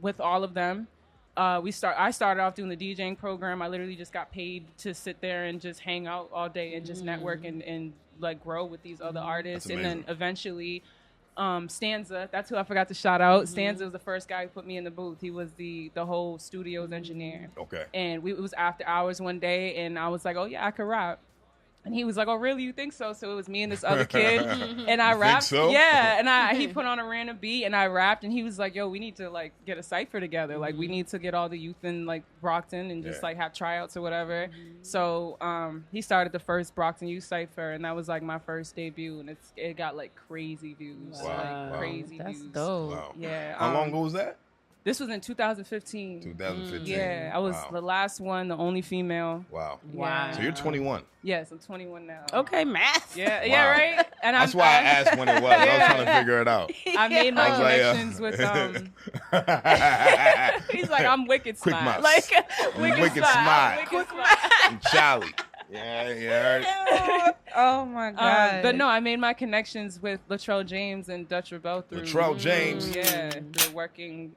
with all of them. I started off doing the DJing program. I literally just got paid to sit there and just hang out all day and just network and like grow with these other artists. That's And then amazing. eventually, Stanza, that's who I forgot to shout out. Stanza was the first guy who put me in the booth. He was the whole studio's engineer. Okay. And it was after hours one day, and I was like, "Oh yeah, I could rap." And he was like, "Oh really? You think so?" So it was me and this other kid, and I You think rapped. so? Yeah, and he put on a random beat, and I rapped, and he was like, "Yo, we need to like get a cypher together. Like we need to get all the youth in like Brockton and just Yeah. like have tryouts or whatever." So he started the first Brockton Youth Cypher, and that was like my first debut, and it got like crazy views, Wow. like Wow. crazy That's views. dope. Wow. Yeah. How long ago was that? This was in 2015. 2015. Yeah, I was Wow. the last one, the only female. Wow. Wow. So you're 21. Yes, I'm 21 now. Okay, math. Yeah, Wow. yeah, right. And That's why I asked when it was. I was trying to figure it out. I made my I was like, connections with He's like, I'm wicked Quick smart. mouse. Like Wicked smart. Wicked smart. And Charlie. Yeah, you heard. Oh my god. But no, I made my connections with Latrell James and Dutch ReBelle through. Latrell James. Yeah, through working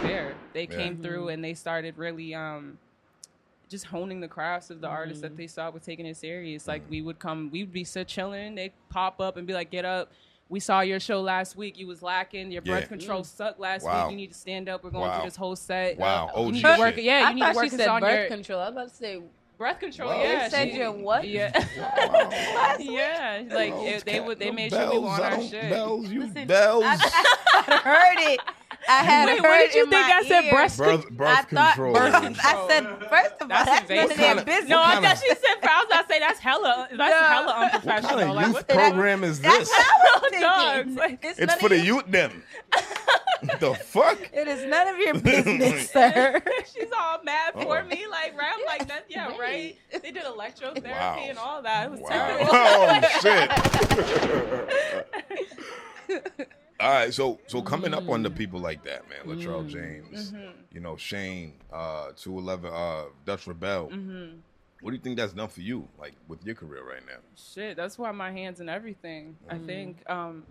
there. They came through and they started really just honing the crafts of the artists that they saw were taking it serious. Like we'd be so chilling, they'd pop up and be like, "Get up." we saw your show last week. You was lacking. Your breath Yeah. control sucked last Wow. week. You need to stand up. We're going Wow. through this whole set. Wow. You OG need to work. shit. Yeah, you I need to thought work she this said on birth your control. I was about to say, breath control. Wow. Yeah, you said she- your what? Yeah, Wow. yeah. Like they made sure we were on our shit. Bells, you Listen, bells. I heard it. I had Wait, heard what did you in think my I said? ear. Breast Birth I thought control. I said, first of all, That's that's none of invasive. their What business. No, I kinda- thought she said. I was about to say that's hella What unprofessional. kind of Like, youth what the program is That's this? how I'm Dogs, thinking. like- It's none for of the your- youth them. The fuck? It is none of your business, sir. She's all mad for Oh. me, like rap, like that. Yeah, right. Right. They did electrotherapy Wow. and all that. It was Wow. terrible. Oh shit. All right, so coming up on the people like that, man, Latrell James, you know, Shane, 211, Dutch ReBelle. What do you think that's done for you, like with your career right now? Shit, that's why my hands and everything. I think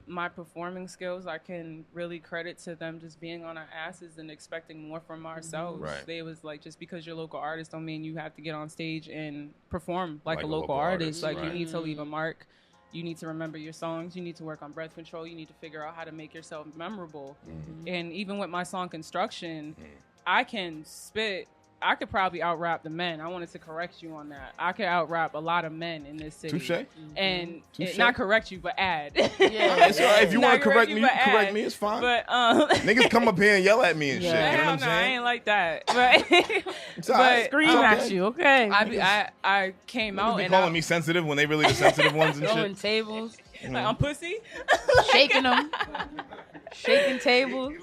my performing skills, I can really credit to them just being on our asses and expecting more from ourselves. Right. They was like, just because you're a local artist don't mean you have to get on stage and perform like a local artist. Like right. you need to leave a mark. You need to remember your songs. You need to work on breath control. You need to figure out how to make yourself memorable. And even with my song Construction, I can spit. I could probably out-rap the men. I wanted to correct you on that. I could out-rap a lot of men in this city. Touche. And Touche. not correct you, but add. It's all right. If you Not want to correct me, you but can correct add. me. It's fine. But Niggas come up here and yell at me and shit. You know hell what I'm no, I saying? ain't like that. But It's all right. Scream It's at okay. you, okay? I came Niggas out be and calling me sensitive when they really the sensitive ones and Throwing shit. tables, like, I'm pussy. shaking them, shaking tables.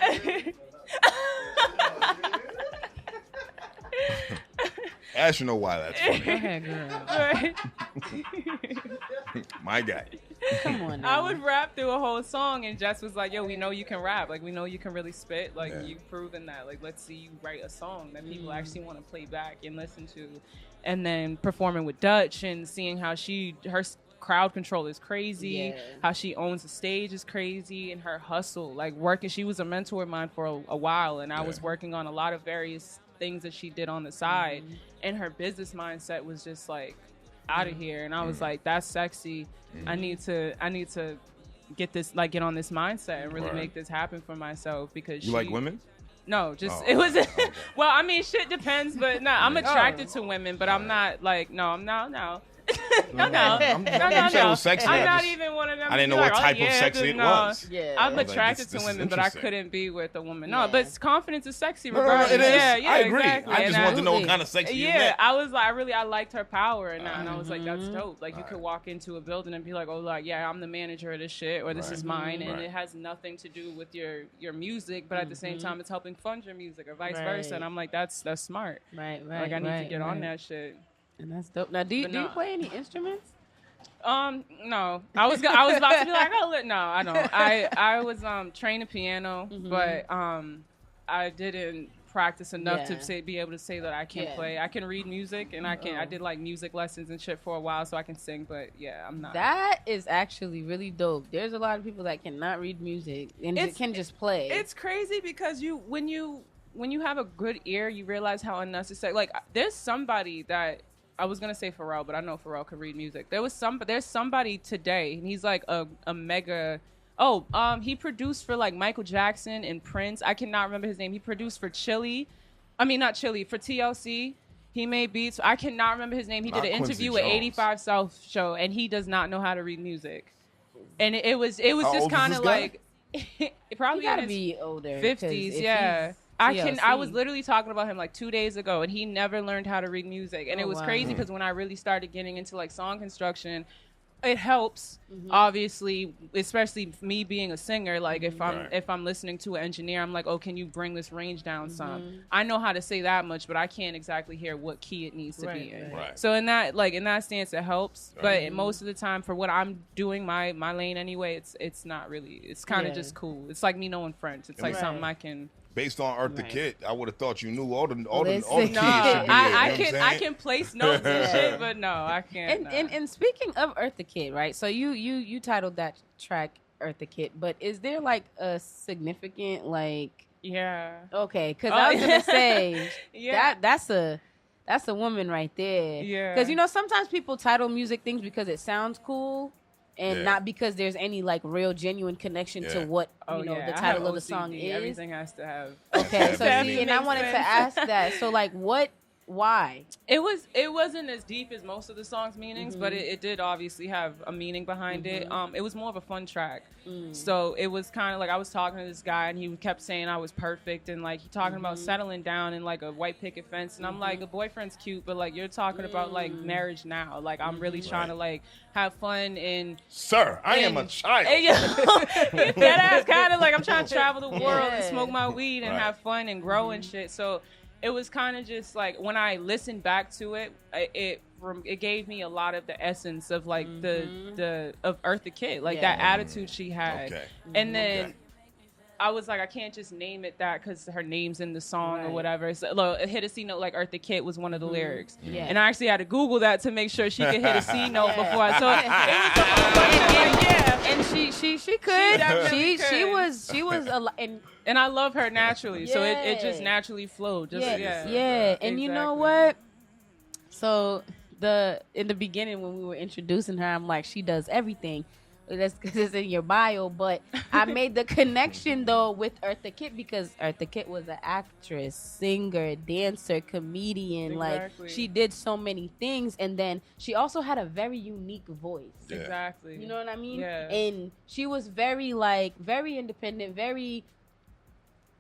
Ash, you know why that's funny. Go ahead, girl. Right. My guy. Come on I now. would rap through a whole song, and Jess was like, "Yo, we know you can rap. Like, we know you can really spit. Like, Yeah. you've proven that. Like, let's see you write a song that people actually want to play back and listen to." And then performing with Dutch and seeing how her crowd control is crazy, Yeah. how she owns the stage is crazy, and her hustle, like working. She was a mentor of mine for a while, and I was working on a lot of various things that she did on the side, and her business mindset was just like out of here. And I was like, that's sexy. I need to get this, like, get on this mindset and really Right. make this happen for myself, because You like women? No, just Oh, it was. okay. Well, I mean, shit depends, but no, I'm attracted to women, but I'm not like no. No. You said it was sexy. I'm I not just- even one of them. I didn't know to be what like, type oh, of yeah, sexy it no. was. Yeah. I'm I was like, attracted this to is women, but I interesting. couldn't be with a woman. Yeah. No, but confidence is sexy. No, Regardless. it is. Yeah, I agree. exactly. I just And wanted to know what kind of sexy you Yeah, meant. I was like, I liked her power, and I was like, that's dope. Like, you could walk into a building and be like, oh, like, yeah, I'm the manager of this shit, or this Right. is mine, and Right. it has nothing to do with your music, but at the same time, it's helping fund your music, or vice versa. Right. And I'm like, that's smart. Right. Like, I need to get on that shit. And that's dope. Now, do you But no. play any instruments? No. I was about to be like, no, I don't. I was trained in piano, but I didn't practice enough Yeah. to be able to say that I can Yeah. play. I can read music, and I did like music lessons and shit for a while, so I can sing. But yeah, I'm not. That is actually really dope. There's a lot of people that cannot read music and can just play. It's crazy because when you have a good ear, you realize how unnecessary. Like, there's somebody that I was gonna say Pharrell, but I know Pharrell could read music. There's somebody today, and he's like a mega. Oh, he produced for like Michael Jackson and Prince. I cannot remember his name. He produced for Chili. I mean, not Chili, for TLC. He made beats. I cannot remember his name. He Not did an Quincy interview with Jones. 85 South show, and he does not know how to read music. And it was How just old is kind this of guy? like it probably you gotta in his be older. 'cause 50s, if yeah. he's I TLC. was literally talking about him like 2 days ago, and he never learned how to read music. And Oh, it was wow. crazy because when I really started getting into like song construction, it helps, obviously, especially me being a singer. Like if I'm listening to an engineer, I'm like, oh, can you bring this range down some? I know how to say that much, but I can't exactly hear what key it needs to be in. Right. So in that stance, it helps. But most of the time, for what I'm doing, my lane anyway, it's not really. It's kind of Yeah. just cool. It's like me knowing French. It's like Right. something I can. Based on Earth the Right. Kid, I would have thought you knew all the keys Listen. should be No, in. You know what I I'm can saying? place notes and Yeah. shit, but no, I can't. And speaking of Earth the Kid, right? So you titled that track Earth the Kid, but is there like a significant like yeah, okay? Because Oh, I was gonna say yeah. that's a woman right there. Yeah. Because sometimes people title music things because it sounds cool, and not because there's any like real genuine connection to what the I title have of the OCD. song is. Everything has to have. Okay, so That see, and I makes wanted to sense. ask that. So like, why? It wasn't as deep as most of the song's meanings, but it did obviously have a meaning behind it. It was more of a fun track. So it was kind of like I was talking to this guy and he kept saying I was perfect and like he talking about settling down in like a white picket fence and I'm like a boyfriend's cute, but like you're talking about like marriage now. Like I'm really trying to like have fun and Sir, I am a child. That ass kind of like I'm trying to travel the world and smoke my weed and have fun and grow and shit. So it was kind of just like when I listened back to it, it gave me a lot of the essence of like the of Eartha Kitt, like that attitude she had. Okay. And then I was like, I can't just name it that because her name's in the song or whatever. So look, hit a C note like Eartha Kitt was one of the lyrics. Yeah. And I actually had to Google that to make sure she could hit a C note before I saw it. Was and she could. She was and I love her naturally. So it just naturally flowed. Just, And exactly. You know what? So in the beginning when we were introducing her, I'm like, she does everything. That's because it's in your bio, but I made the connection though with Eartha Kitt because Eartha Kitt was an actress, singer, dancer, comedian. Exactly. Like she did so many things, and then she also had a very unique voice. Yeah. Exactly. You know what I mean? Yeah. And she was very independent, very.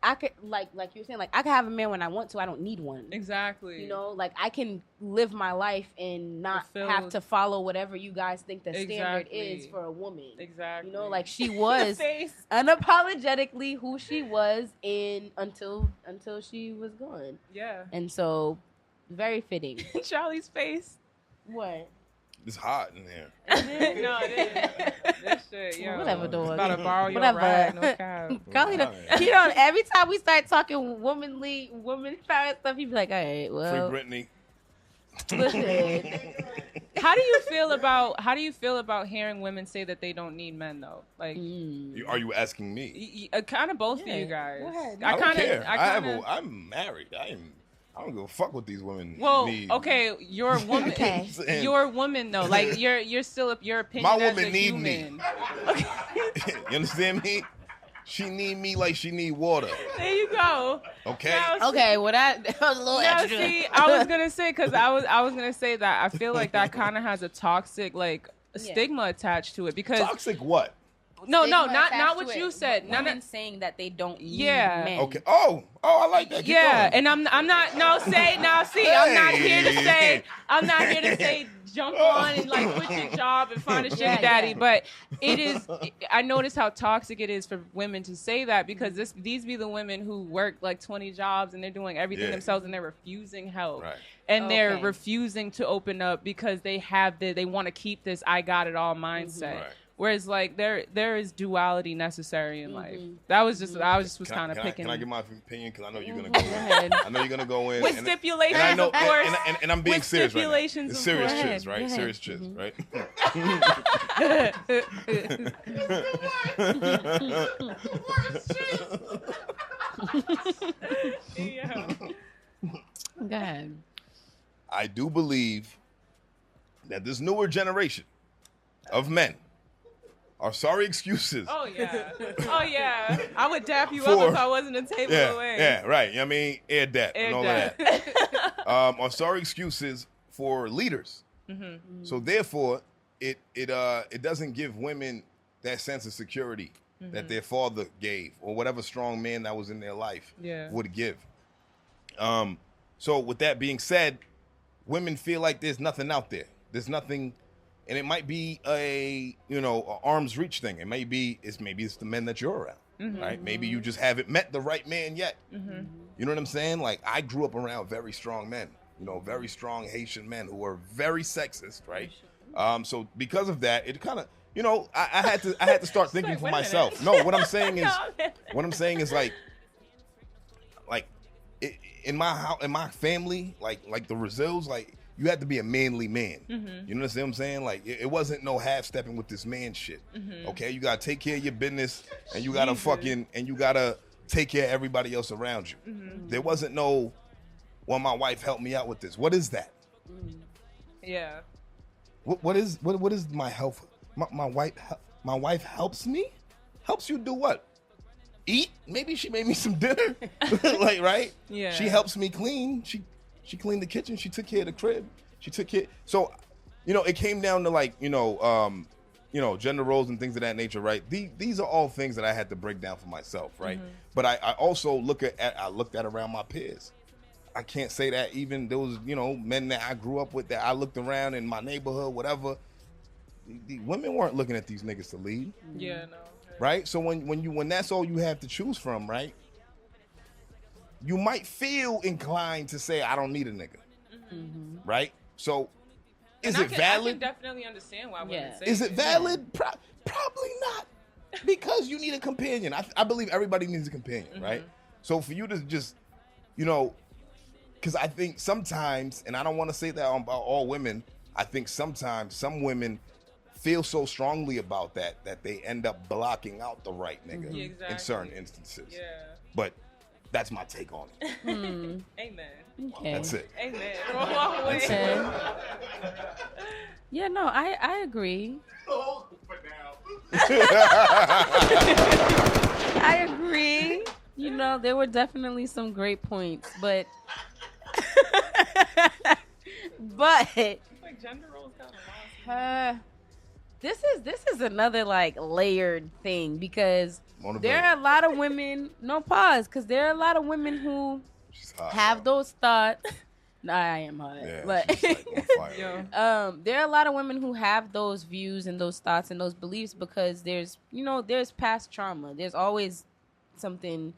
I could like you were saying, like I could have a man when I want to. I don't need one. Exactly. You know, like I can live my life and not have to follow whatever you guys think the standard is for a woman. Exactly. You know, like she was unapologetically who she was until she was gone. Yeah. And so, very fitting. Charlie's face. What? It's hot in here. No, it is. This shit, yo. Whatever, dog. About to borrow your ride, no cap. Every time we start talking woman power stuff, you be like, all right, well. Free Britney. Listen. How do you feel about hearing women say that they don't need men though? Like, are you asking me? Kind of both of you guys. Go ahead. I don't care. I'm married. I don't give a fuck what these women need. Okay, you're a woman. Okay. You're a woman though. Like you're still your opinion. My as woman a need human. me. Okay. You understand me? She need me like she need water. There you go. Okay. Well, that was a little extra. See, I was gonna say because I was gonna say that I feel like that kind of has a toxic stigma attached to it because toxic what? No, not what you said. Women saying that they don't need men. Okay. Oh, I like that. Keep going. And I'm not. I'm not here to say jump on and like quit your job and find a sugar daddy. But it is. I notice how toxic it is for women to say that because these be the women who work like 20 jobs and they're doing everything themselves and they're refusing help. Right. And they're refusing to open up because they want to keep this I got it all mindset. Right. Whereas like there is duality necessary in life. That was just I was kind of picking. Can I give my opinion? Because I know you're gonna go in. I know you're gonna go in with stipulations. And I know, of course. And I'm being with serious right now. It's serious chiz, right? Serious chiz, right? Go ahead. I do believe that this newer generation of men are sorry excuses. Oh yeah. I would dap you up if I wasn't a table away. Yeah, right. You know what I mean, air dap and all of that. Are sorry excuses for leaders. Mm-hmm. So therefore, it doesn't give women that sense of security that their father gave or whatever strong man that was in their life would give. So with that being said, women feel like there's nothing out there. There's nothing. And it might be a arm's reach thing. Maybe it's the men that you're around, right? Maybe you just haven't met the right man yet. Mm-hmm. You know what I'm saying? Like I grew up around very strong men, very strong Haitian men who were very sexist, right? So because of that, it kind of, I had to start thinking for myself. No, what I'm saying is like in my family, like the Brazils, like. You had to be a manly man. Mm-hmm. You know what I'm saying? Like it wasn't no half stepping with this man shit. Mm-hmm. Okay, you gotta take care of your business, and you gotta take care of everybody else around you. Mm-hmm. There wasn't no, well, my wife helped me out with this. What is that? Yeah. What is my help? my wife helps me. Helps you do what? Eat? Maybe she made me some dinner. Like, right? Yeah. She helps me clean. She cleaned the kitchen. She took care of the crib. She took care. So, it came down to like, gender roles and things of that nature, right? These are all things that I had to break down for myself, right? Mm-hmm. But I also looked at around my peers. I can't say that even those, men that I grew up with that I looked around in my neighborhood, whatever, the women weren't looking at these niggas to lead. Yeah, no. Right? So when that's all you have to choose from, right? You might feel inclined to say, I don't need a nigga. Mm-hmm. Right? So is it valid? I can definitely understand why women say Is it valid? Yeah. Probably not. Because you need a companion. I believe everybody needs a companion, mm-hmm. right? So for you to just, because I think sometimes, and I don't want to say that about all women, I think sometimes some women feel so strongly about that they end up blocking out the right nigga in certain instances. Yeah. But that's my take on it. Amen. Okay. That's it. Amen. Okay. Yeah, no, I agree. Oh, for now. I agree. There were definitely some great points, but like gender roles kind of this is another like layered thing because MonaVeli. there are a lot of women. No pause, because there are a lot of women who have those thoughts. No, I am hot, yeah, but she's like on fire. there are a lot of women who have those views and those thoughts and those beliefs because there's past trauma. There's always something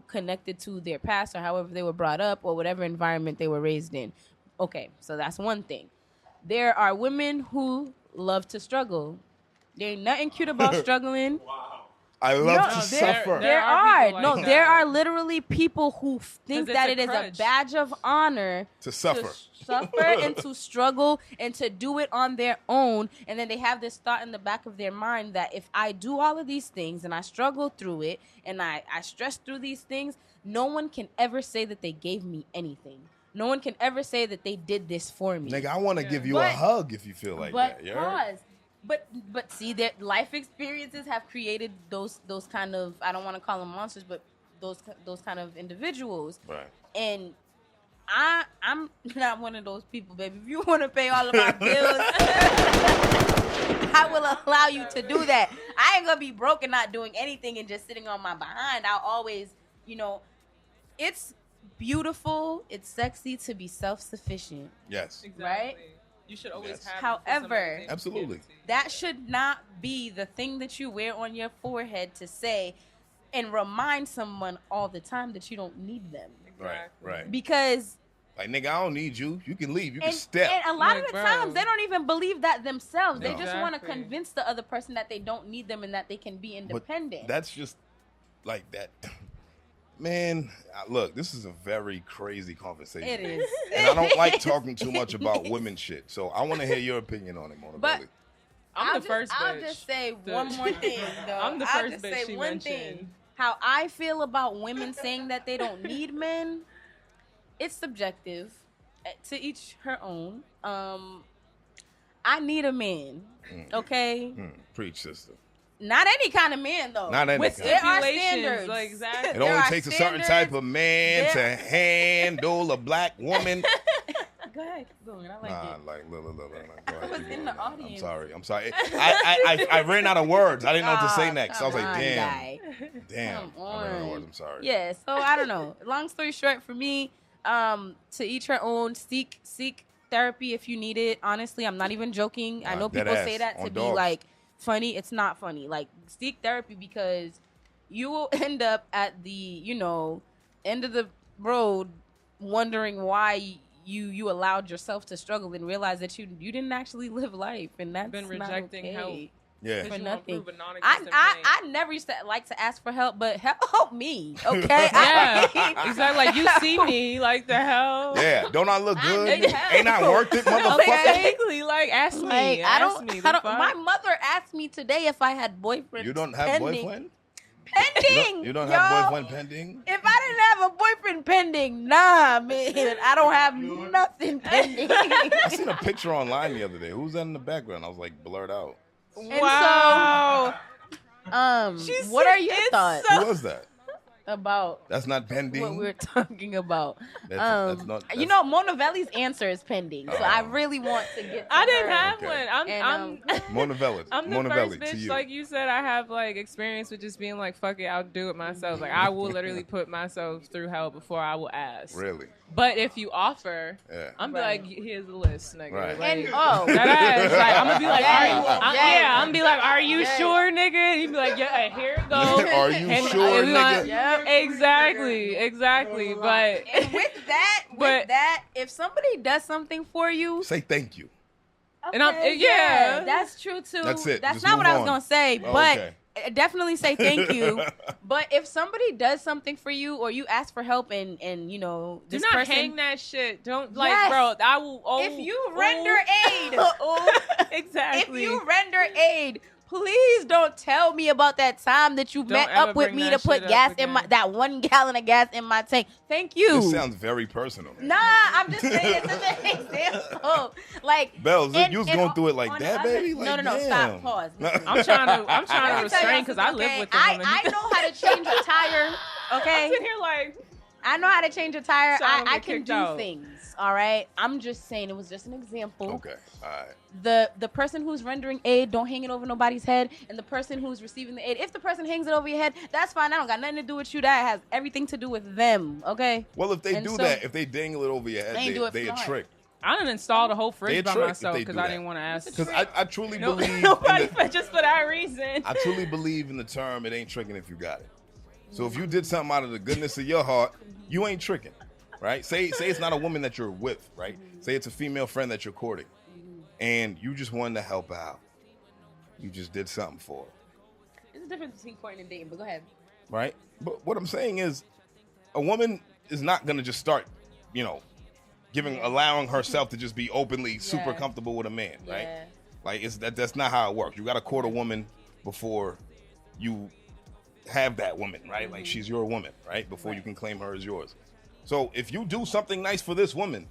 connected to their past or however they were brought up or whatever environment they were raised in. Okay, so that's one thing. There are women who love to struggle. There ain't nothing cute about struggling. Wow. I love to suffer. There are literally people who think that it is a badge of honor to suffer. And to struggle and to do it on their own. And then they have this thought in the back of their mind that if I do all of these things and I struggle through it and I stress through these things, no one can ever say that they gave me anything. No one can ever say that they did this for me. Nigga, I want to give you a hug if you feel like that. Pause. But see, that life experiences have created those kind of, I don't want to call them monsters, but those kind of individuals. Right. And I'm not one of those people, baby. If you want to pay all of my bills, I will allow you to do that. I ain't gonna be broke and not doing anything and just sitting on my behind. I'll always, it's beautiful, it's sexy to be self-sufficient. Yes. Exactly. Right? You should always have. However, absolutely, that should not be the thing that you wear on your forehead to say and remind someone all the time that you don't need them. Right. Because, like, nigga, I don't need you. You can leave. You can step. And a lot of the times, they don't even believe that themselves. No. They just want to convince the other person that they don't need them and that they can be independent. But that's just like that. Man, look, this is a very crazy conversation. It is. And I don't like talking too much about women shit. So I want to hear your opinion on it, MonaVeli. But I'm the first bitch. I'll just say one more thing, though. I'm the first bitch she mentioned. How I feel about women saying that they don't need men, it's subjective. To each her own. I need a man, okay? Preach, sister. Not any kind of man, though. Not any kind. There are standards. Like, exactly. It only takes a certain type of man to handle a black woman. Go ahead, keep going. I like it. Look. I was in the audience. I'm sorry. I ran out of words. I didn't know what to say next. I was like, damn. Come on. I ran out of words. I'm sorry. Yeah, so I don't know. Long story short, for me, to each her own. Seek therapy if you need it. Honestly, I'm not even joking. I know people say that to be like funny. It's not funny. Like, seek therapy because you will end up at the, end of the road wondering why you allowed yourself to struggle and realize that you didn't actually live life, and that's been rejecting not okay. help. Yeah. For nothing. I never used to like to ask for help, but help me, okay? Yeah. Exactly. Like, you see me, like, the hell? Yeah. Don't I look good? Ain't I worth it, motherfucker? Exactly. Like, ask me. Like, I don't. My fuck? mother asked me today if I had boyfriends. You don't have boyfriend? Pending. You don't have boyfriend pending? If I didn't have a boyfriend pending, nah, man, I don't have nothing pending. I seen a picture online the other day. Who's that in the background? I was like, blurred out. Wow. What are your thoughts Who was that? about That's not pending. what we're talking about? That's not. You know, MonaVeli's answer is pending, so I really want to get. To I didn't her. have Okay. one. And, MonaVeli. I'm the MonaVeli first to bitch, you. like you said, I have like experience with just being like, fuck it, I'll do it myself. Like I will literally put myself through hell before I will ask. Really? But if you offer, Yeah. I'm be Right. like, here's the list, nigga. Right. Like, And that ass. Like I'm gonna be like, Yeah. are you? Yeah. I'm be like, are you sure, nigga? And he'd be like, yeah, here it goes. Are you And sure, I'd be like, nigga? Exactly. But And with that, if somebody does something for you, Say thank you. And I'm- okay, yeah. that's true too. That's it. That's Just not move what I was on. gonna say, Oh, but okay. definitely say thank you. But if somebody does something for you, or you ask for help, and you know do this not person, hang that shit. Don't like, Yes. bro. I will. if you render aid, Exactly. if you render aid, please don't tell me about that time that you Don't met ever up with bring me that to put shit up gas in again. that 1 gallon of gas in my tank. Thank you. This sounds very personal. Nah, I'm just saying it's an example. Like Bells, and- you was and going through it like on that, the other- baby? No, Like, no, damn. stop. Pause. I'm trying to Let me tell you restrain because I something, live okay? with the woman. I know how to change a tire. I'm Okay, sitting here like, I know how to change a tire. So I don't I get can kicked do out. things. All right. I'm just saying it was just an example. Okay, all right. The person who's rendering aid, don't hang it over nobody's head. And the person who's receiving the aid, if the person hangs it over your head, that's fine. I don't got nothing to do with you. That has everything to do with them. Okay. Well, if they And do so- that, if they dangle it over your They ain't head, do it they for a no trick. I done installed a whole They a fridge by trick if myself they because do I that. didn't want to ask. Because I truly No, believe. nobody, in the, just for that reason. I truly believe in the term, it ain't tricking if you got it. So if you did something out of the goodness of your heart, you ain't tricking, right? Say it's not a woman that you're with, right? Say it's a female friend that you're courting, and you just wanted to help out. You just did something for her, There's a difference between courting and dating, but go ahead. right? But what I'm saying is, a woman is not gonna just start, allowing herself to just be openly super Yeah. comfortable with a man, right? Yeah. Like that's not how it works. You got to court a woman before you have that woman, right? Like she's your woman, right? Before you can claim her as yours. So if you do something nice for this woman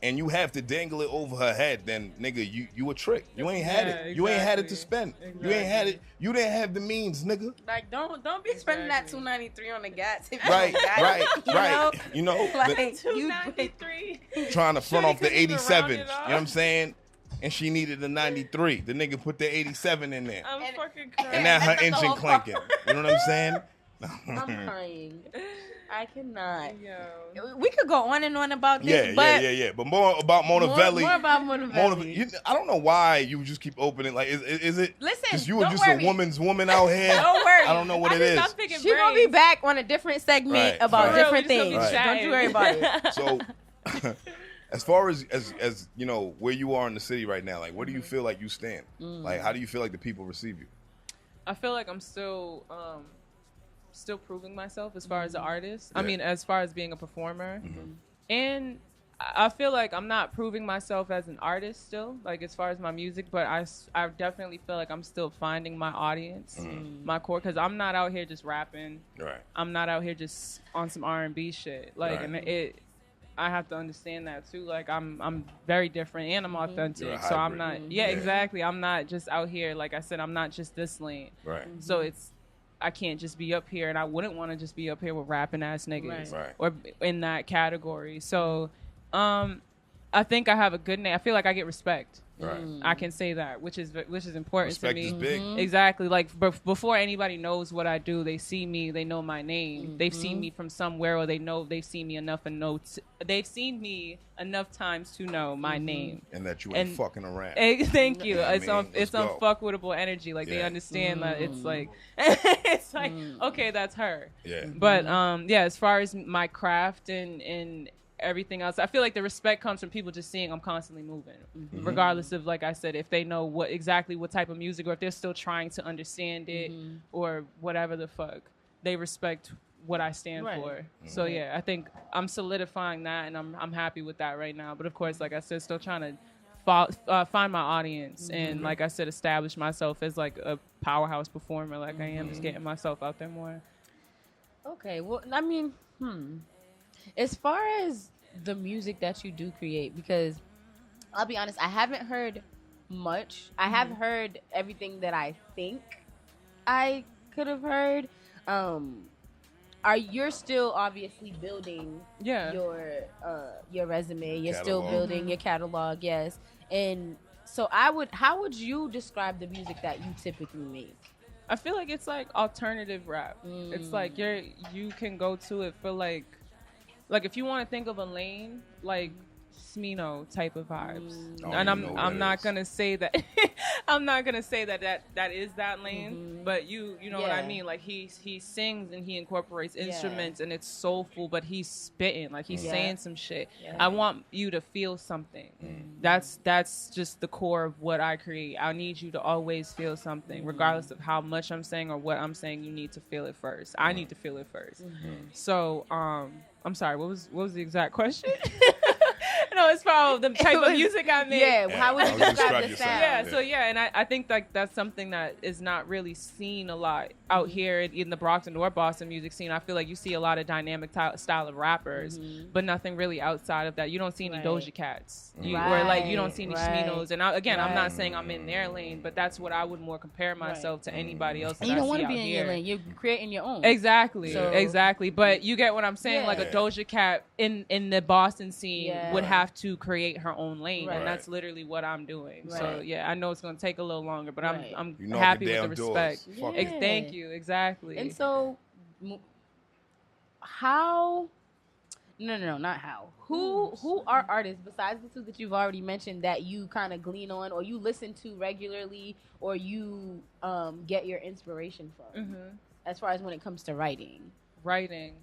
and you have to dangle it over her head, then nigga, you a trick. You ain't had Yeah, it. You ain't had it to exactly. spend. You ain't had it. You didn't have the means, nigga. Like don't be spending that Exactly. $293 on the gas. If you Right, don't got it, right, you right. know? You know, Like you 293. trying to front Shorty off the couldn't even 87. round You it know off. what I'm saying? And she needed a 93. The nigga put the 87 in there. I'm And- fucking And crying. now her That's the engine whole clanking. You know what I'm saying? I'm crying. I cannot. Yo. We could go on and on about this, but yeah. But more about MonaVeli. more about MonaVeli. I don't know why you just keep opening. Like, is it? Listen, just you were don't just worry. a woman's woman out here. Don't worry. I don't know what I it just is. stopped picking She's gonna be brains. back on a different segment Right, about right. different For real, we things. just gonna be Don't you worry about it. So, as far as you know, where you are in the city right now, like, where do you feel like you stand? Like, how do you feel like the people receive you? I feel like I'm still proving myself as far as an artist. I Yeah. mean, as far as being a performer. And I feel like I'm not proving myself as an artist still, like as far as my music, but I definitely feel like I'm still finding my audience, my core, because I'm not out here just rapping. Right. I'm not out here just on some R&B shit. Like, Right. and I have to understand that too. Like, I'm very different and I'm authentic. You're a So I'm hybrid. not, yeah, exactly. I'm not just out here, like I said, I'm not just this lane. Right. So I can't just be up here, and I wouldn't want to just be up here with rapping ass niggas Right. or in that category. So, I think I have a good name. I feel like I get respect. Right. I can say that, which is important Respect to me. is big. Exactly. Like before anybody knows what I do, they see me. They know my name. They've seen me from somewhere, or they've seen me enough they've seen me enough times to know my name. And that you ain't And- fucking around. Thank you. Yeah, I it's mean, it's let's go. unfuckwittable energy. Like they Yeah. understand that it's like it's like okay, that's her. Yeah. But yeah, as far as my craft and everything else, I feel like the respect comes from people just seeing I'm constantly moving, regardless of, like I said, if they know what type of music, or if they're still trying to understand it, or whatever the fuck, they respect what I stand Right. for. So yeah, I think I'm solidifying that, and I'm happy with that right now. But of course, like I said, still trying to find my audience, and like I said, establish myself as like a powerhouse performer, like I am, just getting myself out there more. Okay, well, I mean, as far as the music that you do create, because I'll be honest, I haven't heard much. I have heard everything that I think I could have heard. You're still obviously building your resume. You're still building your catalog, yes. And so how would you describe the music that you typically make? I feel like it's like alternative rap. It's like you can go to it for like if you want to think of a lane, like Smino type of vibes. And I'm not gonna say that I'm not gonna say that is that lane, but you know what I mean. Like he sings and he incorporates instruments and it's soulful, but he's spitting, like he's saying some shit. I want you to feel something. That's just the core of what I create. I need you to always feel something, regardless of how much I'm saying or what I'm saying. You need to feel it first. I need to feel it first. So I'm sorry, what was the exact question? No, it's probably the type of music I make. Yeah, how would you describe the sound? And I think like that's something that is not really seen a lot out here in the Brockton or Boston music scene. I feel like you see a lot of dynamic style of rappers, but nothing really outside of that. You don't see any Doja Cats, or like you don't see any Sminos. And I'm not saying I'm in their lane, but that's what I would more compare myself to anybody else. And you don't want to be in your lane. You're creating your own. Exactly. But you get what I'm saying. Like a Doja Cat in the Boston scene would have to create her own lane, and that's literally what I'm doing. So I know it's gonna take a little longer, but I'm happy with the respect. Thank you. Exactly. And so, how? No, not how. Who are artists besides the two that you've already mentioned that you kind of glean on, or you listen to regularly, or you get your inspiration from? As far as when it comes to writing. Like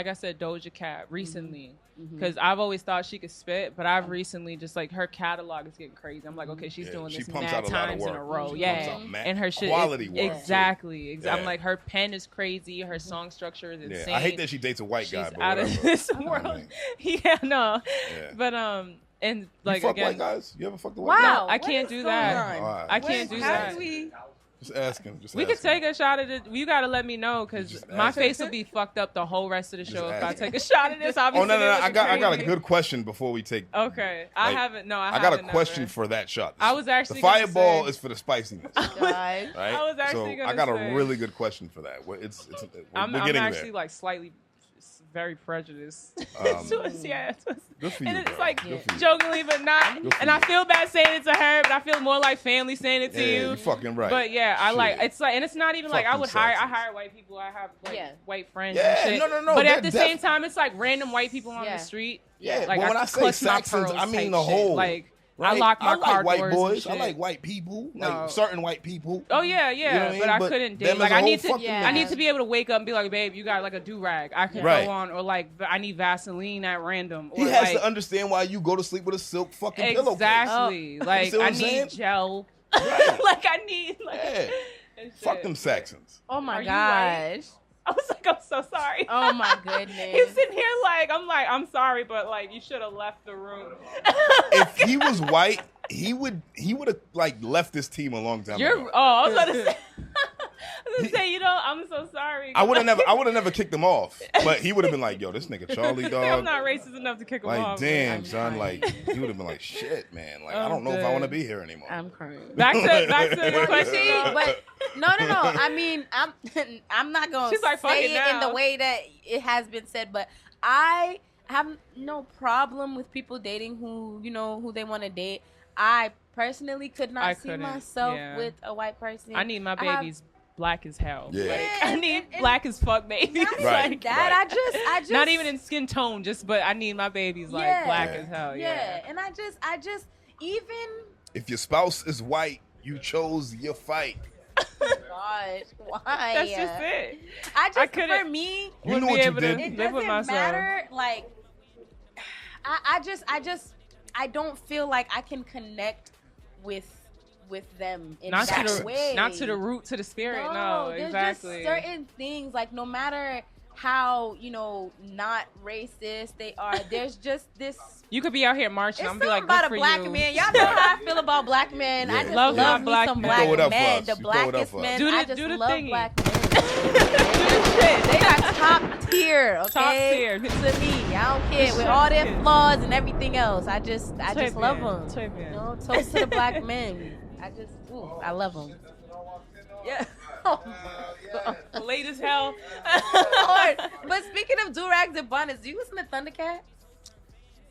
I said, Doja Cat recently, because I've always thought she could spit, but I've recently just like her catalog is getting crazy. I'm like, okay, she's doing this mad times in a row, and her shit quality work. Exactly. I'm like, her pen is crazy, her song structure is insane. I hate that she dates a white guy, but out of this world. But and like you fuck again, white guys? You ever fucked a white guy? No, I can't do that. I can't do that. Just asking. We could take a shot at it. You got to let me know, because my face will be fucked up the whole rest of the show if I take a shot at this. No. I got a good question before we take. Okay, I haven't. No, I got a question for that shot. I was actually the fireball is for the spiciness. Right? I was actually I got a really good question for that. I'm actually like slightly very prejudiced. Good for you, and it's bro. like jokingly, but not. And I feel bad saying it to her, but I feel more like family saying it to you. You're fucking right. But I like it's like, and it's not even like I hire white people. I have like white friends. And shit. No. But at the same time, it's like random white people on the street. Yeah, like but when I say Saxons, I mean the whole. Like, right? I lock my car white doors boys. and I like white people, like certain white people. Oh yeah, You know what I mean? but I couldn't date. Like I need to to be able to wake up and be like, babe, you got like a do-rag. I can go on, or like I need Vaseline at random. Or he has to understand why you go to sleep with a silk fucking pillowcase. Exactly. Like I need gel. Right. Like I need Fuck them Saxons. Oh my gosh. I was like, I'm so sorry. Oh my goodness. He's sitting here like, I'm sorry, but like you should have left the room. If he was white, he would have like left this team a long time ago. I was gonna say, I'm so sorry. I would have never kicked him off, but he would have been like, yo, this nigga Charlie, dog. I'm not racist enough to kick him off. Like, damn, son, like he would have been like, shit, man. Like, I don't know if I want to be here anymore. I'm crying. Back to the question. But no. I mean, I'm not gonna say it in the way that it has been said, but I have no problem with people dating who they want to date. I personally could not see myself with a white person. I need my babies black as hell. Yeah. Like, I need black as fuck babies. Right. Like that. Right. I just not even in skin tone, but I need my babies like black as hell. Yeah. And I just even if your spouse is white, you chose your fight. Gosh, why? That's just it. For me, you know what you did. It doesn't matter. Like, I don't feel like I can connect with them in that way. Not to the root, to the spirit. No, exactly. There's just certain things, like no matter how not racist they are, there's just this. You could be out here marching. I'm be like, about good for a black you. man. Y'all know how I feel about black men. I just love me some black men. The blackest men. I just love black men. They got top tier, okay? Top tier. To me, I don't care with all their flaws and everything else. I just love them. You know, toast to the black men. I love them. Yeah. Late as hell. Lord. But speaking of do-rags and bonnets, do you listen to Thundercat?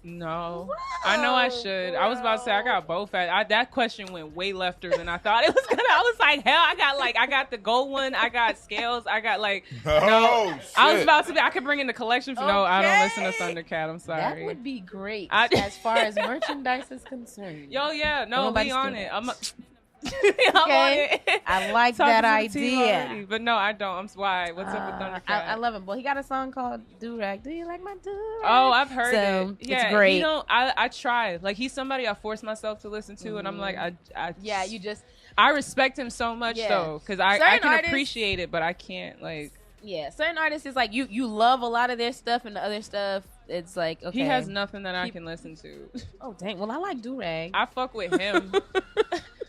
No. Whoa, I know I should. I was about to say I got both. That question went way lefter than I thought it was gonna. I was like, hell, I got the gold one. I got scales. I got like. No. Shit. I was about to be. I could bring in the collection. No, I don't listen to Thundercat. I'm sorry. That would be great as far as merchandise is concerned. Yo, yeah, no, Nobody's be on doing it. it. I'm on Okay. it. I like Talking that to the team idea. already, but no, I don't. Why? What's up with Thundercat? I love him. Well, he got a song called Do-Rag. Do you like my Do-Rag? Oh, I've heard So, it. Yeah, it's great. You know, I try. Like, he's somebody I force myself to listen to, and I'm like, yeah, you just I respect him so much, Yeah. though, because I Certain can artists- appreciate it, but I can't, like... yeah. Certain artists is like you love a lot of their stuff, and the other stuff it's like okay. He has nothing that I can listen to. Oh dang. Well, I like Do-Rag. I fuck with him.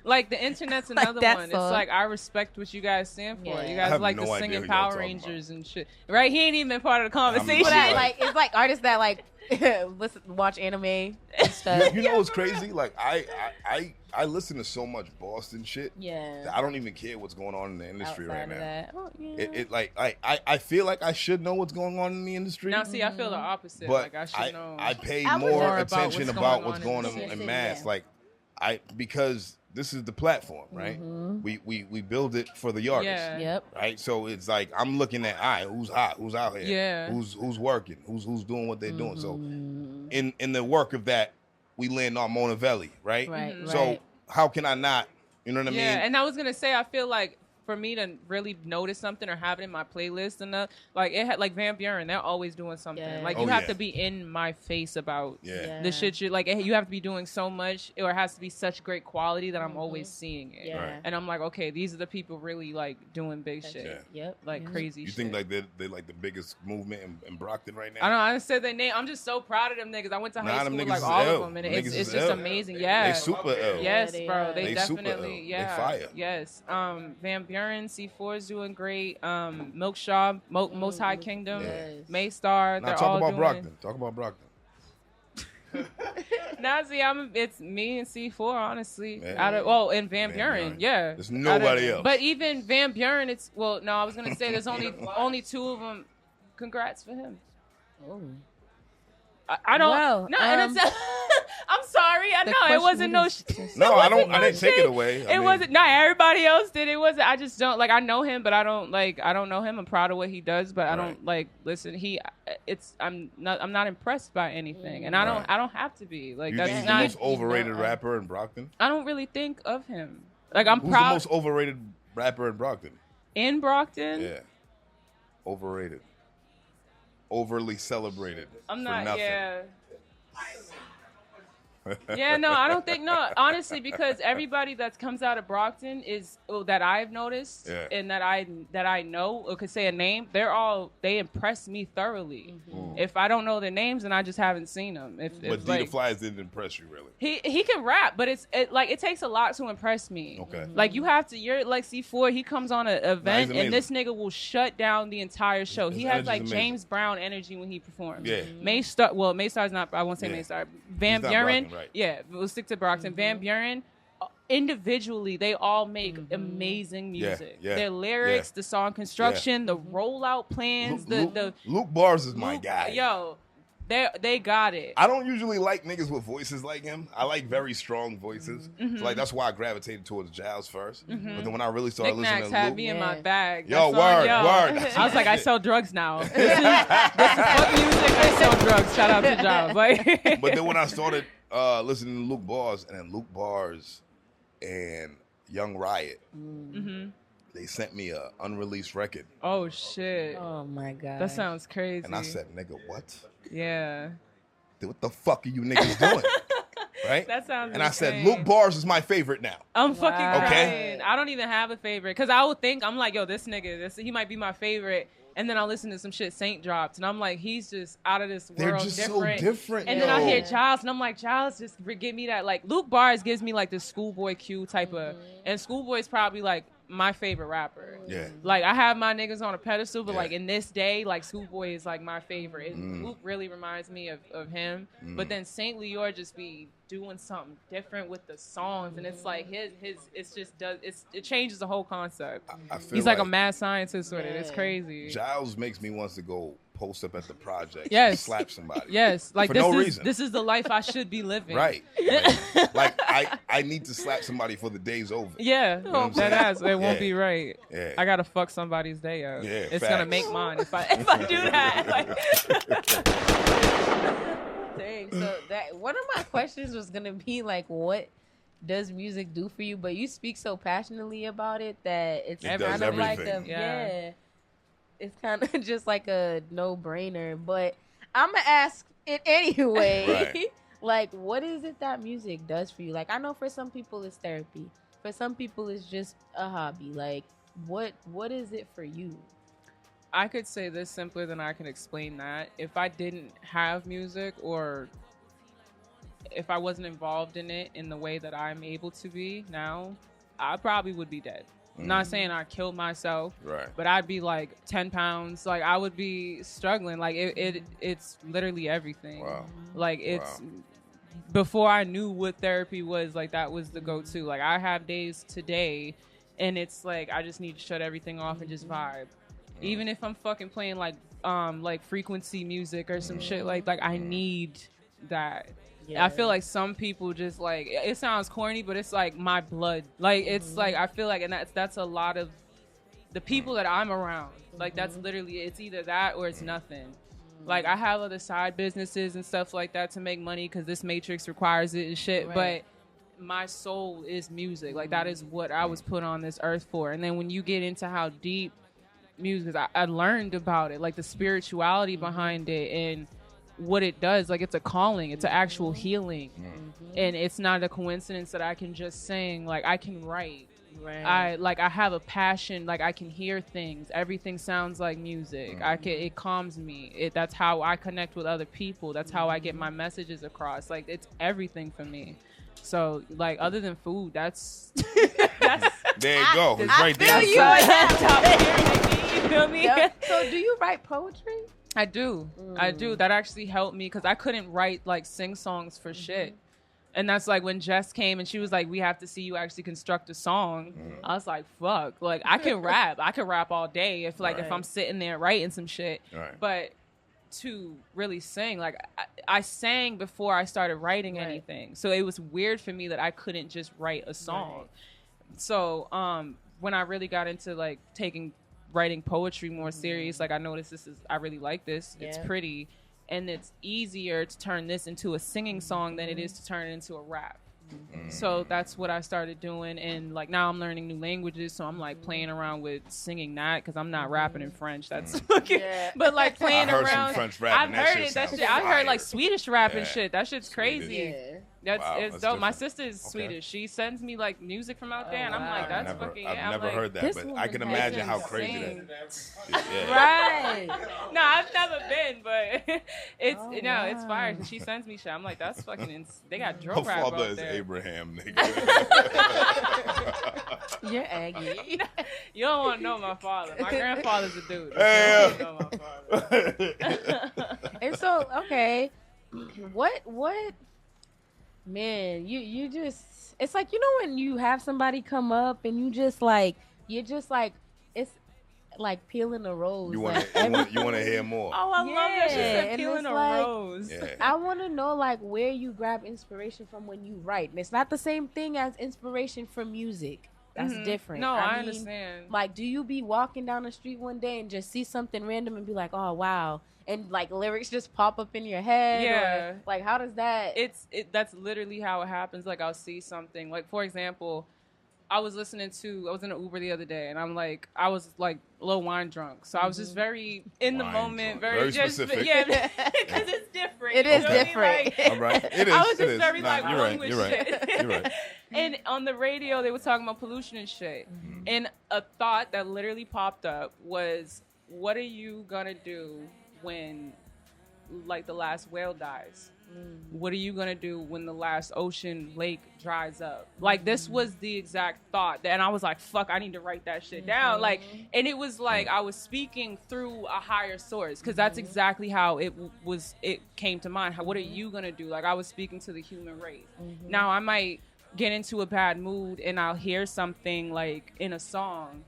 Like, the internet's Like another that one. song. It's like, I respect what you guys stand for. Yeah. You I guys have like no the idea singing who y'all Power talking Rangers and shit. Right? He ain't even been part of the conversation. People that, Like- like it's like artists that like watch anime and stuff. You know what's crazy? Like I listen to so much Boston shit. Yeah. That I don't even care what's going on in the industry Outside right of now. that. Oh, yeah. It like I feel like I should know what's going on in the industry. Now, see, I feel the opposite. But Like, I should know. I pay I was more just- attention about what's going in on the in city, mass. yeah. Like because this is the platform, right? We build it for the artists. Yeah. Yep. Right, so it's like I'm looking at who's hot, who's out here, Yeah. who's working, who's doing what they're doing. So Mm-hmm. in the work of that, we land on MonaVeli, right? Right. Mhm. So Right. how can I not? You know what I Yeah, mean? and I was gonna say, I feel like for me to really notice something or have it in my playlist enough, like it had like Van Buren, they're always doing something. Yeah. Like Oh, you have yeah. to be in my face about Yeah. the shit. You like you have to be doing so much, or it has to be such great quality that I'm always seeing it. Yeah. Right. And I'm like, okay, these are the people really like doing big shit, Yeah. Yep. like Yep. crazy. You shit. think like they're like the biggest movement in Brockton right now? I don't know. I said their name. I'm just so proud of them niggas. I went to Nah, high them school with niggas like is all ill. of them, and Them it's niggas it's is just ill. amazing. They Yeah. super ill. Yes, Yeah, bro. they They They super definitely, ill. They yeah. fire. Yes. Van Buren, C4 is doing great. Milk Shaw, Most High Kingdom, Yes. Maystar. Now They're talk all about doing. Brockton. Talk about Brockton. Now, see, it's me and C4, honestly. Yeah. And Van Van Buren, Buren. yeah. There's nobody else. But even Van Buren, I was gonna say there's only two of them. Congrats for him. Oh. I don't. Well, no, and it's. I'm sorry. I the know it question wasn't no. is- No, I wasn't don't. I no didn't take shit. it away. I It mean, wasn't. Not everybody else did. It wasn't. I just don't like. I know him, but I don't know him. I'm proud of what he does, but I don't like. Listen, I'm not impressed by anything, and I don't. Right. I don't have to be. Like You that's think he's not. the most overrated rapper in Brockton? I don't really think of him. Like I'm Who's proud the most overrated rapper in Brockton? in Brockton. Yeah, overrated, overly celebrated. I'm for not. nothing. Yeah. Yeah, no, I don't think no. Honestly, because everybody that comes out of Brockton that I've noticed Yeah. and that I know or could say a name, they impress me thoroughly. If I don't know their names, then I just haven't seen them. But D the Flyers didn't impress you really. he can rap, but it takes a lot to impress me. Okay. Like you have to. You're like C4. He comes on an event amazing. and this nigga will shut down the entire show. His He has energy's like amazing. James Brown energy when he performs. Yeah. Maystar's not. I won't say Yeah. Maystar. Van He's not Buren. Brockton, right. Yeah, we'll stick to Brockton. Van Buren. Individually, they all make amazing music. yeah, Their lyrics, yeah. the song construction, the rollout plans, Luke Bars is my Luke- guy. Yo, they got it. I don't usually like niggas with voices like him. I like very strong voices. So like that's why I gravitated towards Giles first. But then when I really started Knickknacks listening to had Luke, me in my Yeah. bag. Yo, That word. I was like, I sell drugs now. This is fuck music. I sell drugs. Shout out to Giles. Like, but then when I started listening to Luke Bars and then Luke Bars and Young Riot, they sent me a unreleased record. oh shit, Oh my god. that sounds crazy. And I said, nigga, what? yeah, What the fuck are you niggas doing? Right? that sounds. And I said, insane. Luke Bars is my favorite now. I'm fucking Wow. crying. Okay. I don't even have a favorite because I would think I'm like, yo, this nigga, he might be my favorite. And then I'll listen to some shit Saint dropped, and I'm like, he's just out of this world. They're just different. so different. And then I yo. hear Giles, and I'm like, Giles, just give me that. Like Luke Bars gives me like the Schoolboy Q type of, and Schoolboy's probably like my favorite rapper. Yeah. Like, I have my niggas on a pedestal, but Yeah. like in this day, like Schoolboy is like my favorite. Luke really reminds me of him. But then Saint Leor just be doing something different with the songs, and it's like it changes the whole concept. I feel He's like a mad scientist with it. It's Yeah. crazy. Giles makes me want to go post up at the project and Yes. slap somebody. Yes, like For this no is reason. this is the life I should be living. Right. Like I need to slap somebody for the day's over. Yeah, what I'm that saying? ass. It won't Yeah. be right. Yeah. I gotta fuck somebody's day up. Yeah, It's gonna facts. make mine if I do that. Like, Dang. So that one of my questions was gonna be like, what does music do for you? But you speak so passionately about it that it's It kind does of like everything. yeah. It's kind of just like a no-brainer. But I'm gonna ask it anyway. Right. Like, what is it that music does for you? Like, I know for some people it's therapy. For some people it's just a hobby. Like, what is it for you? I could say this simpler than I can explain that. If I didn't have music, or if I wasn't involved in it in the way that I'm able to be now, I probably would be dead. Not saying I killed myself, Right. but I'd be like 10 pounds. Like, I would be struggling. Like, it's literally everything. Wow. Like, it's before I knew what therapy was, like, that was the go-to. Like, I have days today, and it's like I just need to shut everything off and just vibe. Even if I'm fucking playing like frequency music or some shit like I need that. Yeah. I feel like some people just like, it sounds corny, but it's like my blood. Like, it's like, I feel like, and that's a lot of the people that I'm around. Like, that's literally, it's either that or it's nothing. Like, I have other side businesses and stuff like that to make money because this matrix requires it and shit. Right. But my soul is music. Like, that is what I was put on this earth for. And then when you get into how deep music, I learned about it, like the spirituality behind it and what it does. Like, it's a calling, it's an actual healing. And it's not a coincidence that I can just sing. Like, I can write. Right. I have a passion. Like, I can hear things. Everything sounds like music. It calms me. That's how I connect with other people. That's how I get my messages across. Like, it's everything for me. So, like, other than food, that's There you go. It's right feel there. you. top tier, you feel me? Yep. So do you write poetry? I do. That actually helped me because I couldn't write like sing songs for shit. And that's like when Jess came and she was like, we have to see you actually construct a song. I was like, fuck. Like, I can rap. I can rap all day if Right. I'm sitting there writing some shit. Right. But to really sing, like, I sang before I started writing Right. anything. So it was weird for me that I couldn't just write a song. So when I really got into like writing poetry more serious, like, I noticed I really like this. It's Yeah. pretty, and it's easier to turn this into a singing song than it is to turn it into a rap. So that's what I started doing, and like now I'm learning new languages, so I'm like playing around with singing that because I'm not rapping in French. That's fucking, Yeah. but like playing I heard some around. French rap, I've and that heard shit it. That sounds shit. I've heard like fire. Swedish rap and Yeah. shit. That shit's crazy. Yeah. That's Wow, it's that's dope. My different. sister is Okay. Swedish. She sends me like music from out there, and I'm wow. like, that's I've never, fucking. I've Yeah, I'm never like, heard that, this but woman I can has imagine how crazy insane. that is. Yeah. Right. No, I've never been, but it's Oh, it's wow. fire. She sends me shit. I'm like, that's fucking. They got Her drill rap father out is there. Abraham, nigga. You're Aggie. You don't want to know my father. My grandfather's a dude. Hey, You don't want to know my father. And so, okay, what, man, you just, it's like, you know, when you have somebody come up and you're just like, it's like peeling a rose. you like, want to hear more? Oh, I love that shit. Yeah, Said and peeling it's a like- rose. Yeah. I want to know, like, where you grab inspiration from when you write. And it's not the same thing as inspiration from music. That's Mhm. different. No, I mean, understand. Like, do you be walking down the street one day and just see something random and be like, oh, wow. And, like, lyrics just pop up in your head? Yeah. Or, like, how does that... That's literally how it happens. Like, I'll see something. Like, for example, I was in an Uber the other day, and I was like a little wine drunk. So I was just very in the Wine moment, drunk. very Very just, specific. yeah, because it's different. It you is know what I mean? different. Like, All right. It is. I was it just is. very Nah, like you're wrong right. with You're right. shit. You're right. And on the radio, they were talking about pollution and shit. And a thought that literally popped up was, what are you gonna do when, like the last whale dies? What are you gonna do when the last ocean lake dries up? Like, this was the exact thought, and I was like, fuck, I need to write that shit down. Like, and it was like I was speaking through a higher source, because that's exactly how it came to mind. What are you gonna do? Like, I was speaking to the human race. Now I might get into a bad mood and I'll hear something like in a song,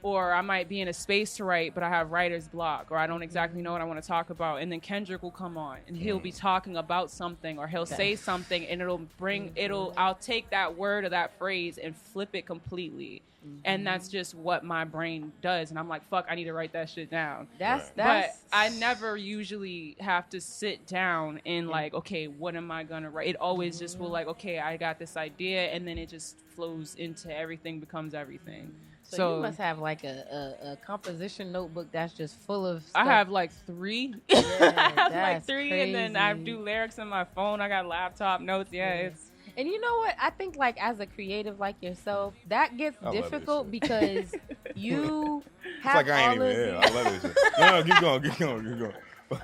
or I might be in a space to write, but I have writer's block, or I don't exactly know what I want to talk about. And then Kendrick will come on and he'll be talking about something, or he'll say something, and I'll take that word or that phrase and flip it completely. And that's just what my brain does. And I'm like, fuck, I need to write that shit down. But I never usually have to sit down and like, okay, what am I going to write? It always just will like, okay, I got this idea, and then it just flows into everything, becomes everything. So you must have like a composition notebook that's just full of stuff. I have like 3. Yeah, I have like 3, crazy. and then I do lyrics on my phone. I got laptop notes. It's. And you know what? I think like as a creative like yourself, that gets difficult because you have it's like I ain't even here. I love this shit. No, keep going.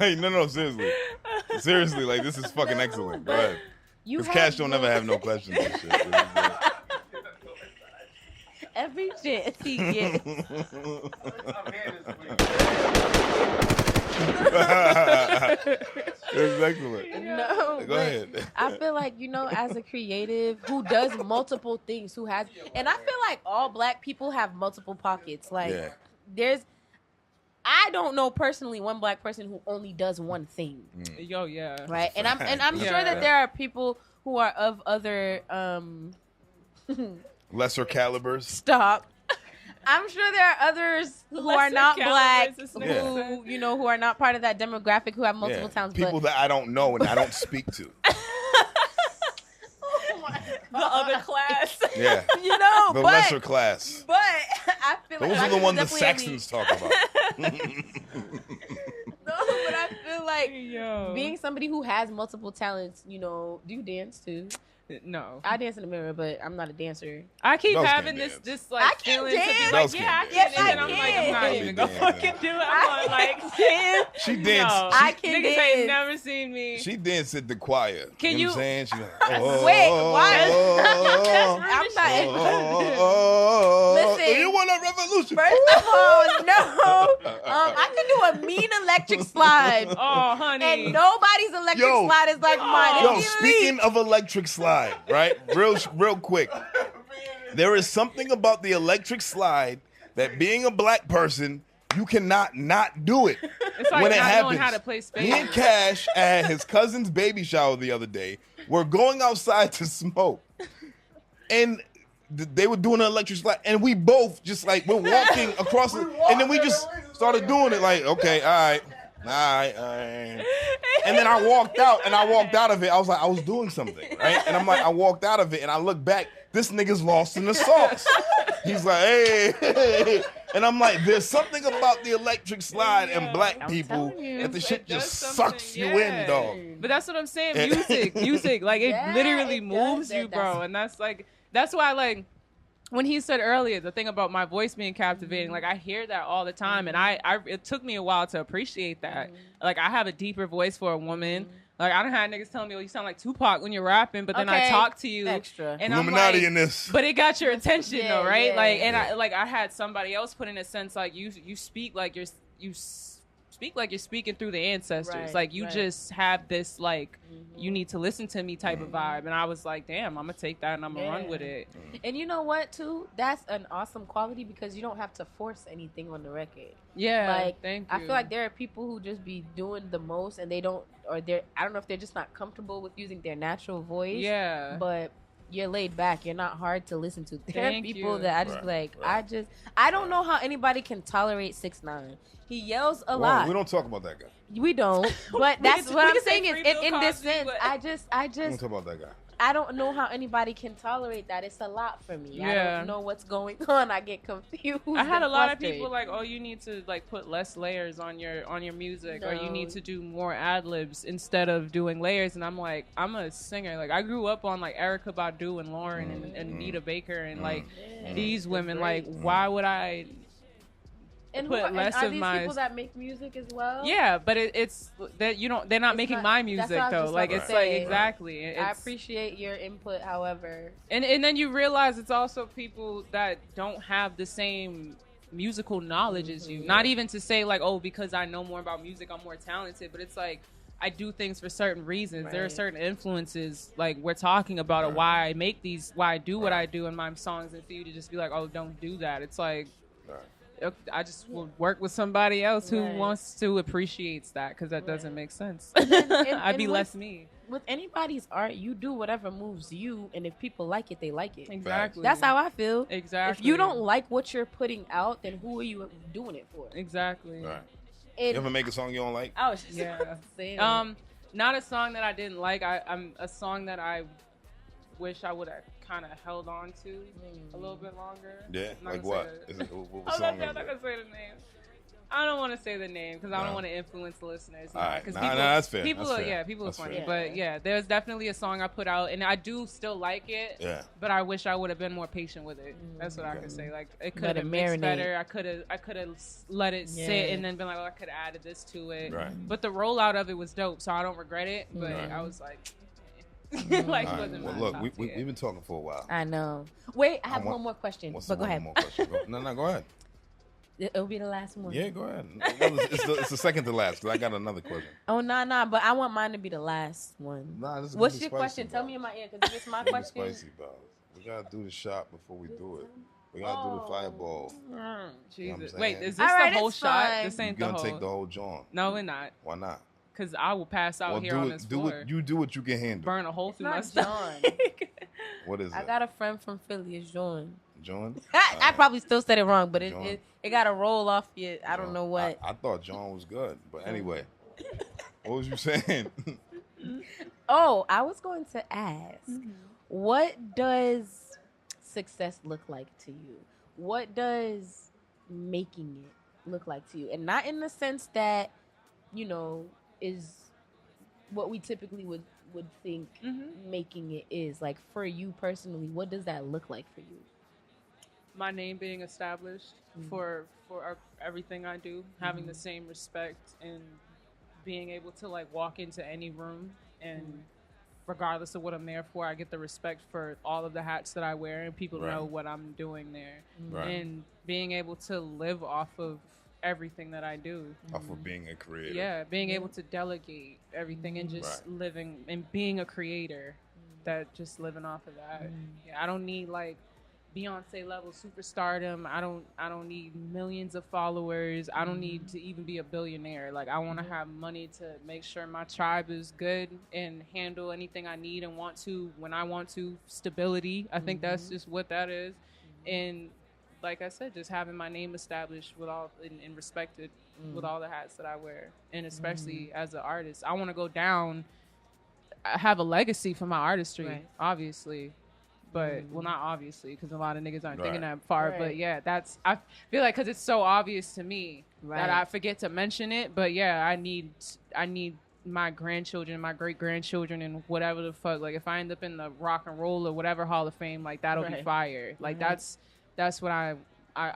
Like, no, seriously. Seriously, like, this is fucking excellent. Go ahead. Because Cash don't never have no questions and shit. Every chance he gets. It's excellent. No, go ahead. I feel like, you know, as a creative who does multiple things, and I feel like all black people have multiple pockets. Like, I don't know personally one black person who only does one thing. Yo, yeah. Right? And I'm sure that there are people who are of other lesser calibers. Stop. I'm sure there are others who are not black, who, you know, who are not part of that demographic, who have multiple talents. People that I don't know and I don't speak to. Oh my God. The other class. Yeah. You know, the lesser class. But I feel like those are the ones the Saxons talk about. No, but I feel like being somebody who has multiple talents, you know, do you dance too? No. I dance in the mirror, but I'm not a dancer. I keep having this like feeling to be like, yeah, I can. And I'm like, I'm not even gonna fucking do it. I'm going like, she danced. No. I can Niggas dance. ain't never seen me. She danced at the choir. Can you know what I'm saying? She like, wait, why? I'm not. Listen. You want a revolution? First of all, no. I can do a mean electric slide. Oh, honey. And nobody's electric slide is like mine. Yo, speaking of electric slide, right? Real quick. There is something about the electric slide that being a black person, you cannot not do it. It's like when it not happens. knowing how to play spades. Me and Cash at his cousin's baby shower the other day were going outside to smoke. And they were doing an electric slide, and we both just like we're walking across it, and then we just started doing it like, okay, all right. And then I walked out of it. I was like, I was doing something, right? And I'm like, I walked out of it, and I look back. This nigga's lost in the sauce. He's like, hey. And I'm like, there's something about the electric slide and black people that the shit just sucks you in, dog. But that's what I'm saying. Music, like it literally moves you, bro. And that's why, like, when he said earlier, the thing about my voice being captivating, like I hear that all the time, and it took me a while to appreciate that. Like I have a deeper voice for a woman. Like I done had niggas telling me, "Oh, you sound like Tupac when you're rapping," but then I talk to you, extra. And Illuminati I'm like, in this. But it got your attention though, right? I had somebody else put in a sense like you speak like you speak like you're speaking through the ancestors. Right, like you just have this like you need to listen to me type of vibe. And I was like, damn, I'm gonna take that and I'm gonna run with it. And you know what too? That's an awesome quality because you don't have to force anything on the record. Yeah. Like thank you. I feel like there are people who just be doing the most and they don't, or they're, I don't know if they're just not comfortable with using their natural voice. Yeah. But you're laid back. You're not hard to listen to. There are people you. that I just I don't know how anybody can tolerate 6ix9ine. He yells a lot. We don't talk about that guy. We don't. But that's what I'm saying is in this Cosby, sense, but- I just We don't talk about that guy. I don't know how anybody can tolerate that. It's a lot for me. I don't know what's going on. I get confused. I had a lot of frustrated. people like, oh, you need to like put less layers on your music, or you need to do more ad libs instead of doing layers. And I'm like, I'm a singer. Like I grew up on like Erykah Badu and Lauren and Nita Baker and like these women. Like, why would I? And put less are of these my people that make music as well? yeah, but it's that you don't. They're not making my music that's what I was though. just Like about it's to like say. exactly. I It's- appreciate your input, however. and then you realize it's also people that don't have the same musical knowledge as you. Not even to say like, oh, because I know more about music, I'm more talented. But it's like I do things for certain reasons. There are Right. certain influences, like we're talking about, of why I make these, why I do what I do in my songs, and for you to just be like, oh, don't do that. It's like I just will work with somebody else who Right. wants to appreciates that, because that doesn't make sense. and- I'd be and less me. With anybody's art, you do whatever moves you, and if people like it, they like it. Exactly. That's how I feel. Exactly. If you don't like what you're putting out, then who are you doing it for? Exactly. Right. And You ever make a song you don't like? I was just Yeah. saying. Not a song that I didn't like. I'm a song that I wish I would have kind of held on to a little bit longer. Yeah. I'm not Like gonna what? say Is it, what I'm song not is gonna it? say the name. I don't want to say the name because I No. don't want to influence the listeners. All right. 'Cause Nah, that's fair. People That's are, fair. yeah, people That's are funny. fair. But yeah, there's definitely a song I put out, and I do still like it. Yeah. But I wish I would have been more patient with it. That's what I Okay. could say. Like it could Let have it mixed marinate. better. I could have let it sit Yeah. and then been like, oh, I could have added this to it. Right. But the rollout of it was dope, so I don't regret it. But Right. I was like, like All it right. wasn't Well, my look, top we've tier. been talking for a while. I know. Wait, I have want- one more question. What's But the go one ahead. more question? No, go ahead. It'll be the last one. Yeah, go ahead. Well, it's the second to last, because I got another question. Oh, nah. But I want mine to be the last one. Nah, this is What's gonna be your spicy, question? Tell bro. me in my ear, because if it's my It's gonna be question. spicy, bro. We gotta do the shot before we do it. We gotta do the fireball. Jesus. I'm Wait, saying? is this All right, the whole it's shot? fine. This You're ain't the gonna whole. take the whole joint. No, we're not. Why not? Because I will pass out Well, here do on it. this Do floor. what you do. What you can handle. Burn a hole through my Not stomach. John. What is it? I got a friend from Philly. It's John. John. I probably still said it wrong, but John. it got to roll off you. I don't John. know what. I thought John was good, but anyway. What was you saying? Oh, I was going to ask, what does success look like to you? What does making it look like to you? And not in the sense that, is what we typically would think making it is. Like, for you personally, what does that look like for you? My name being established for everything I do, having the same respect and being able to like walk into any room and regardless of what I'm there for, I get the respect for all of the hats that I wear and people Right. know what I'm doing there. Right. And being able to live off of everything that I do. Off of being a creator. Yeah, being able to delegate everything and just Right. living and being a creator, that just living off of that. Yeah, I don't need like Beyonce level superstardom. I don't need millions of followers. I don't need to even be a billionaire. Like, I want to have money to make sure my tribe is good and handle anything I need and want to when I want to. Stability. I think that's just what that is. And like I said, just having my name established with all and respected with all the hats that I wear, and especially as an artist, I want to go down. I have a legacy for my artistry, Right. obviously, but well, not obviously, because a lot of niggas aren't thinking Right. that far. Right. But yeah, I feel like because it's so obvious to me Right. that I forget to mention it. But yeah, I need my grandchildren, my great grandchildren, and whatever the fuck. Like, if I end up in the Rock and Roll or whatever Hall of Fame, like that'll be Right. fire. Like Right. that's what I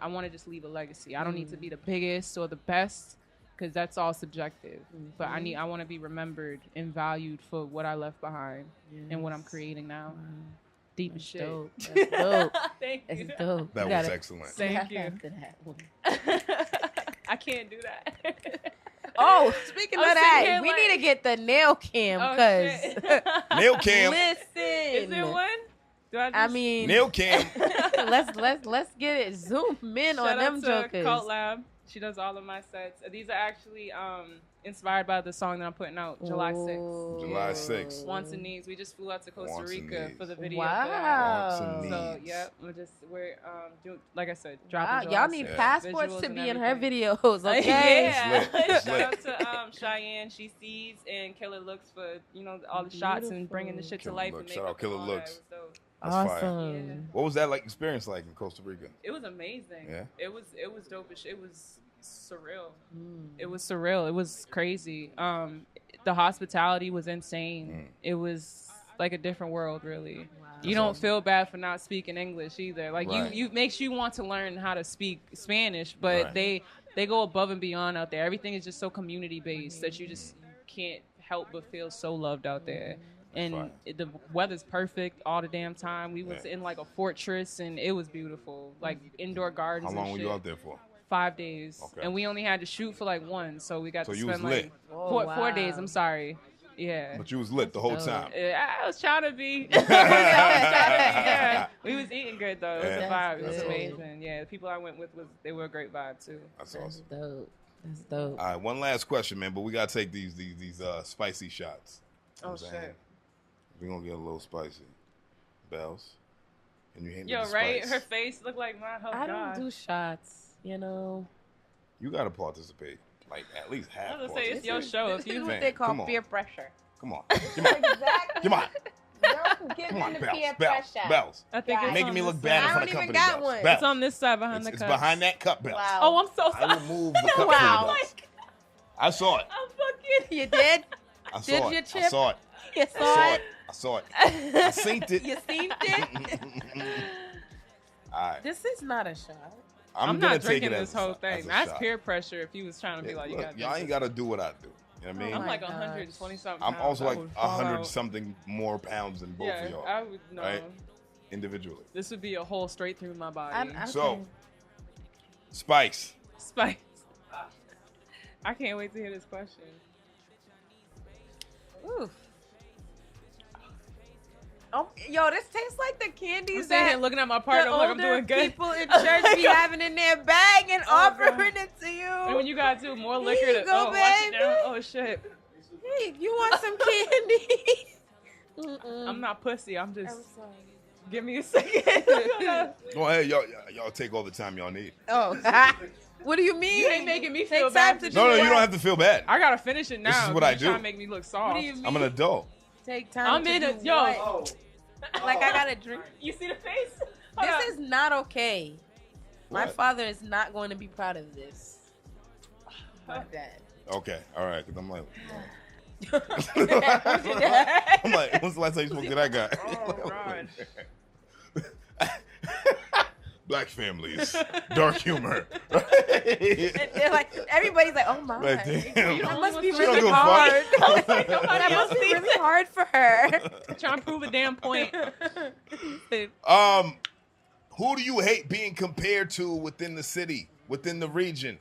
want to just leave a legacy. I don't need to be the biggest or the best, because that's all subjective. But I want to be remembered and valued for what I left behind and what I'm creating now. Deep as shit. Dope. That's dope. Thank That's you. dope. That You was gotta excellent. Thank clap you. after that one. I can't do that. Oh, speaking I'm of sitting that, here we like- need to get the nail cam Oh, because shit. Nail cam. listen. Is there one? Do I, just, I mean, Nail cam. let's get it. Zoom in shout on them out to jokers. Cult Lab. She does all of my sets. These are actually inspired by the song that I'm putting out July 6th. Ooh. July 6th. Wants and Needs. We just flew out to Costa Wants and Rica Needs. for the video. For that. Wants Wow. and So Needs. yeah, we're doing, like I said, Wow, dropping. y'all July need 6th. passports Visuals to and be in her everything. videos, okay? Yeah. It's Shout lit. out to Cheyenne, She Sees, and Killer Looks for all the shots and bringing the shit to Killer life. Looks. And Shout out makeup and Killer all that. Looks. It was dope. That's fire. Awesome. Yeah. What was that experience like in Costa Rica? It was amazing. Yeah. It was dope. It was surreal. It was surreal. It was crazy. The hospitality was insane. It was like a different world, really. You don't feel bad for not speaking English either. Like Right. you makes you want to learn how to speak Spanish, but Right. they they go above and beyond out there. Everything is just so community based that you just can't help but feel so loved out there. And the weather's perfect all the damn time. We was in like a fortress, and it was beautiful, like indoor gardens. How long and were shit. you out there for? 5 days, Okay. and we only had to shoot for like 1, so we got So to you was spend lit. like Oh, 4 days. I'm sorry. Yeah. But you was lit the whole dope. time. I was trying to be. Yeah. We was eating good though. It was Yeah. a vibe. It was That's amazing. Yeah, the people I went with they were a great vibe too. That's That's awesome. dope. That's dope. All right, one last question, man. But we gotta take these spicy shots. You know Oh what I'm saying? shit. We're gonna get a little spicy. Bells. And you hate Yo, the right? spice. Her face looked like mine. Oh I God. don't do shots, you know. You gotta participate. Like at least half. I was gonna say it's your participate. show. This If is you what Man, they call come on. peer pressure. Come on. Come on. Exactly. Come on. Don't give Come in on, to Bells. peer Bells. pressure. Bells. I think Yeah. it's Making on me this look bad in I front of don't even company. got Bells. one. Bells. It's on this side behind the It's cup. behind that cup, Bells. Wow. Oh, I'm so I sorry. will move the cup Wow. for you, Bells. I saw it. I'm fucking. You did? I saw Did it. you, I Chip? saw it. You I saw saw it? it. I saw it. I seen it. You seen it? All right. This is not a shot. I'm not gonna take drinking it this as whole as thing. a That's shot. peer pressure. If you was trying to be Yeah, like, you look, got. y'all ain't gotta do what I do. You know what I mean? I'm my like gosh. 120 something. I'm also like 100 100 something more pounds than both Yeah, of y'all, I would know. right? Individually. This would be a hole straight through my body. I'm So, Spice. Spice. I can't wait to hear this question. Oof. Oh, yo, this tastes like the I'm candies sitting here that looking at my the partner. I'm like, I'm older doing good. people in church be having in their bag and Oh, offering it to And you. when you gotta do more Here liquor, you to go, watch it baby. down. Oh shit! Hey, you want some candy? Mm-mm. I'm not pussy. I'm I'm just. sorry. Give me a second. Well, hey, y'all take all the time y'all need. Oh, what do you mean? You ain't making me feel Take bad time for to No, do you what? don't have to feel bad. I gotta finish it now. This is what You're I do. Trying to make me look soft. What do you mean? I'm an adult. Take time. I'm to in do a yo. what? Like I gotta drink. You see the face? Hold This up. is not okay. My What? father is not going to be proud of this. My dad. Okay, all right. Because I'm like, Dad. I'm like, when's the last time you spoke to that guy? Oh god. Black families, dark humor. And they're like, everybody's like, oh my. Like, damn. That must be She don't really give a hard. fuck. That must be really hard for her. Trying to prove a damn point. Who do you hate being compared to within the city, within the region?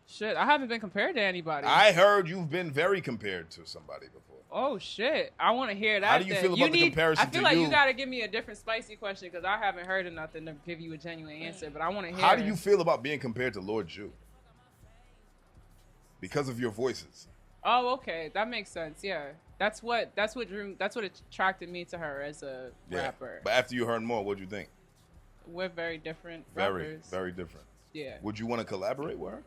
Shit, I haven't been compared to anybody. I heard you've been very compared to somebody before. Oh shit! I want to hear that. How do you then. feel about the comparison I feel to like you? you got to give me a different spicy question because I haven't heard of nothing to give you a genuine answer. But I want to hear. How do you feel about being compared to Lord Jew? Because of your voices. Oh, okay, that makes sense. Yeah, that's what attracted me to her as a rapper. But after you heard more, what'd you think? We're very different Very, rappers. very different. Yeah. Would you want to collaborate with her?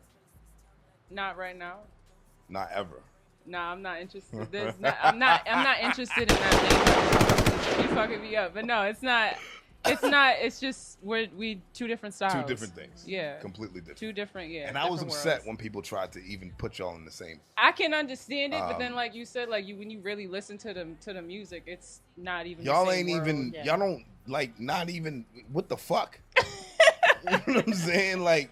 Not right now. Not ever. Nah, I'm not interested. I'm not interested in that thing. You fucking me up. But no, it's not. It's just we two different styles. Two different things. Yeah. Completely different. Two different. Yeah. And I was different upset worlds. when people tried to even put y'all in the same. I can understand it, but then Um, like you said, like when you really listen to the music, it's not even. Y'all the same ain't world. even. yeah. Y'all don't like. Not even. What the fuck? You know what I'm saying? Like.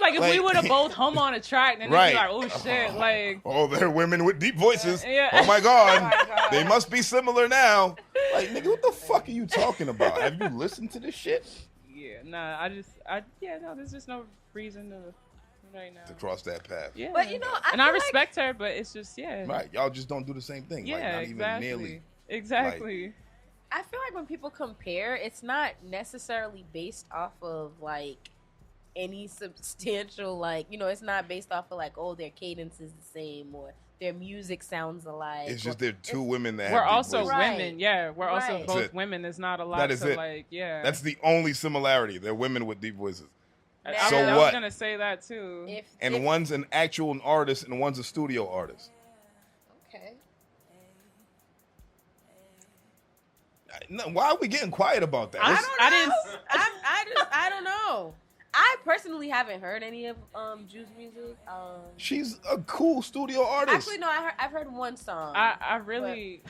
Like if we like- would have both hum on a track, then Right. it'd be like, oh shit, like. Oh, they're women with deep voices. Yeah. Oh my God. Oh my God. They must be similar now. Like, nigga, what the fuck are you talking about? Have you listened to this shit? Yeah, nah, there's just no reason to right now. To cross that path. Yeah. But you know, I and I feel like- respect her, but it's just Right. Y'all just don't do the same thing. Yeah, like, not exactly. even nearly. Exactly. I feel like when people compare, it's not necessarily based off of like any substantial, like, you know, it's not based off of like, oh, their cadence is the same or their music sounds alike. It's just or- they're two women that We're have deep also voices. Right. women. Yeah, we're also Right. That's both it. women. There's not a lot That is to it. like, yeah. That's the only similarity. They're women with deep voices. Now- So I what? was gonna say that too. And if, one's an actual artist and one's a studio artist. okay. No, why are we getting quiet about that? I Let's- don't I know. didn't- I don't know. I personally haven't heard any of Juice music. She's a cool studio artist. Actually, no. I've heard one song. I really,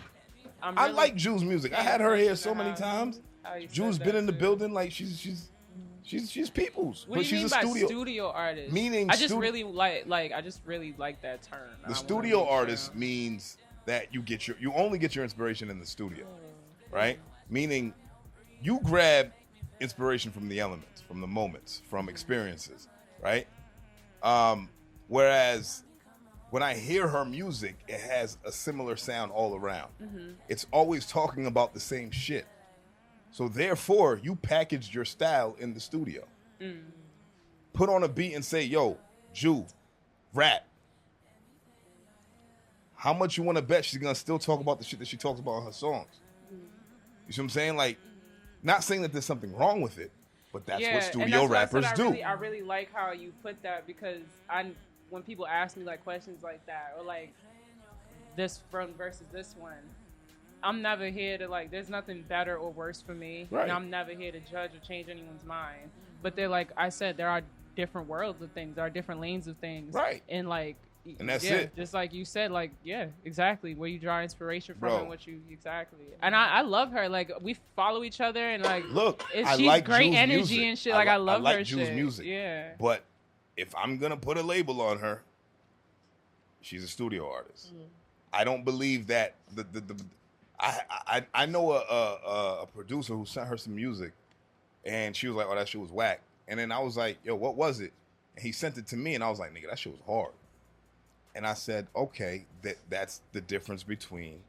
I like Juice music. I had her here so many times. how you said Juice that been in the too. building. Like she's She's people's. What but do you she's mean a by studio. studio artist? Meaning I just really like that term. The studio artist means that you only get your inspiration in the studio, right? Meaning you grab inspiration from the elements, from the moments, from experiences, right? Whereas when I hear her music, it has a similar sound all around. It's always talking about the same shit. So therefore, you packaged your style in the studio. Put on a beat and say, yo, Jew, rap. How much you want to bet she's going to still talk about the shit that she talks about in her songs? You see what I'm saying? Like, not saying that there's something wrong with it, but that's what studio rappers do. I really like how you put that, because when people ask me like questions like that, or like this one versus this one, I'm never here to like, there's nothing better or worse for me. Right. And I'm never here to judge or change anyone's mind. But they're like I said, there are different worlds of things, there are different lanes of things. Right. And like, and that's it. Just like you said, like, yeah, exactly. Where you draw inspiration from, Bro. and what you exactly. And I love her. Like, we follow each other, and like, look, she's I like great Jew's energy music. and shit. Like, I love like her Jew's shit. music. Yeah. But if I'm gonna put a label on her, she's a studio artist. I don't believe that I know a producer who sent her some music, and she was like, "Oh, that shit was whack." And then I was like, "Yo, what was it?" And he sent it to me, and I was like, "Nigga, that shit was hard." And I said, "Okay, that's the difference between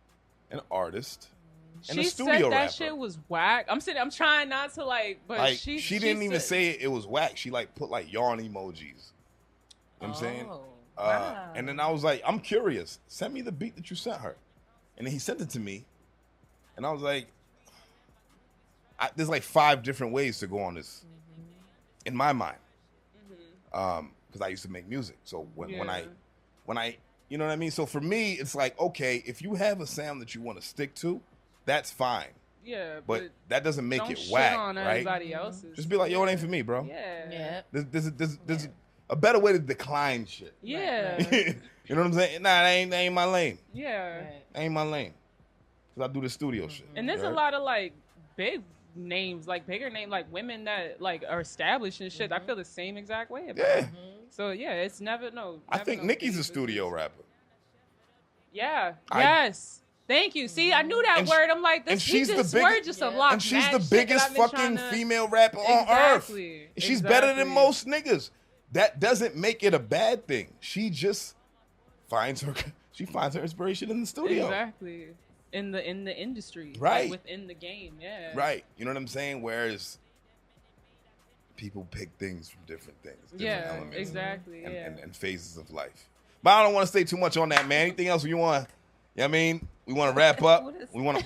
an artist and a studio rapper." She said that shit was whack. I'm trying not to like, but like, she didn't even say it was whack. She like put like yawn emojis. You know what I'm saying? Wow. And then I was like, I'm curious. Send me the beat that you sent her. And then he sent it to me. And I was like, there's like 5 different ways to go on this in my mind. Because I used to make music. So when I, you know what I mean? So for me, it's like, okay, if you have a sound that you want to stick to, that's fine. Yeah, but that doesn't make don't it shit whack, on right? everybody else's. Just be like, yo, it ain't for me, bro. Yeah. There's a better way to decline shit. Yeah. You know what I'm saying? Nah, that ain't my lane. Yeah. That ain't my lane. Cause I do the studio shit. And there's a lot of like big names, like bigger name, like women that like are established and shit. I feel the same exact way about it. So yeah, it's never I think Nicki's a studio rapper. Yeah. Yes. Thank you. See, I knew that word. I'm like, this word just unlocked. And she's the biggest fucking female rapper on earth. She's better than most niggas. That doesn't make it a bad thing. She just finds her inspiration in the studio. Exactly. In the industry. Right. Like within the game, yeah. Right. You know what I'm saying? Whereas people pick things from different things. Different elements exactly. And phases of life. But I don't want to stay too much on that, man. Anything else you want? You know what I mean? We want to wrap up. We want to.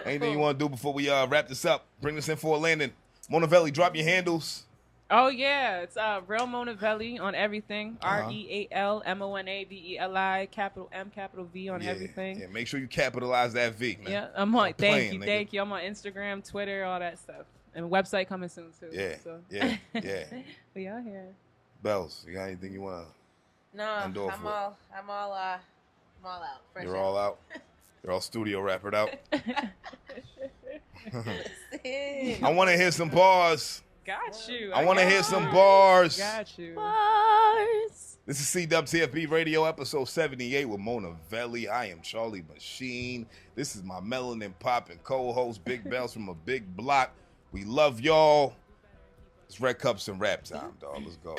Anything you want to do before we wrap this up? Bring this in for a landing. MonaVeli, drop your handles. Oh yeah, it's Real MonaVeli on everything. RealMonaveli, capital M, capital V on everything. Yeah, make sure you capitalize that V, man. Yeah, I'm on. Thank you. I'm on Instagram, Twitter, all that stuff, and website coming soon too. Yeah, so. yeah. We out here. Bellez, you got anything you want to? No, I'm all out. Fresh You're all out. You're all studio rappered out. I want to hear some bars. Got you. I want to hear some bars. Got you. Bars. This is CWTFB Radio episode 78 with MonaVeli. I am Charlie MaSheen. This is my melanin poppin' co-host, Big Bellez from a big block. We love y'all. It's Red Cups and Rap time, dog. Let's go.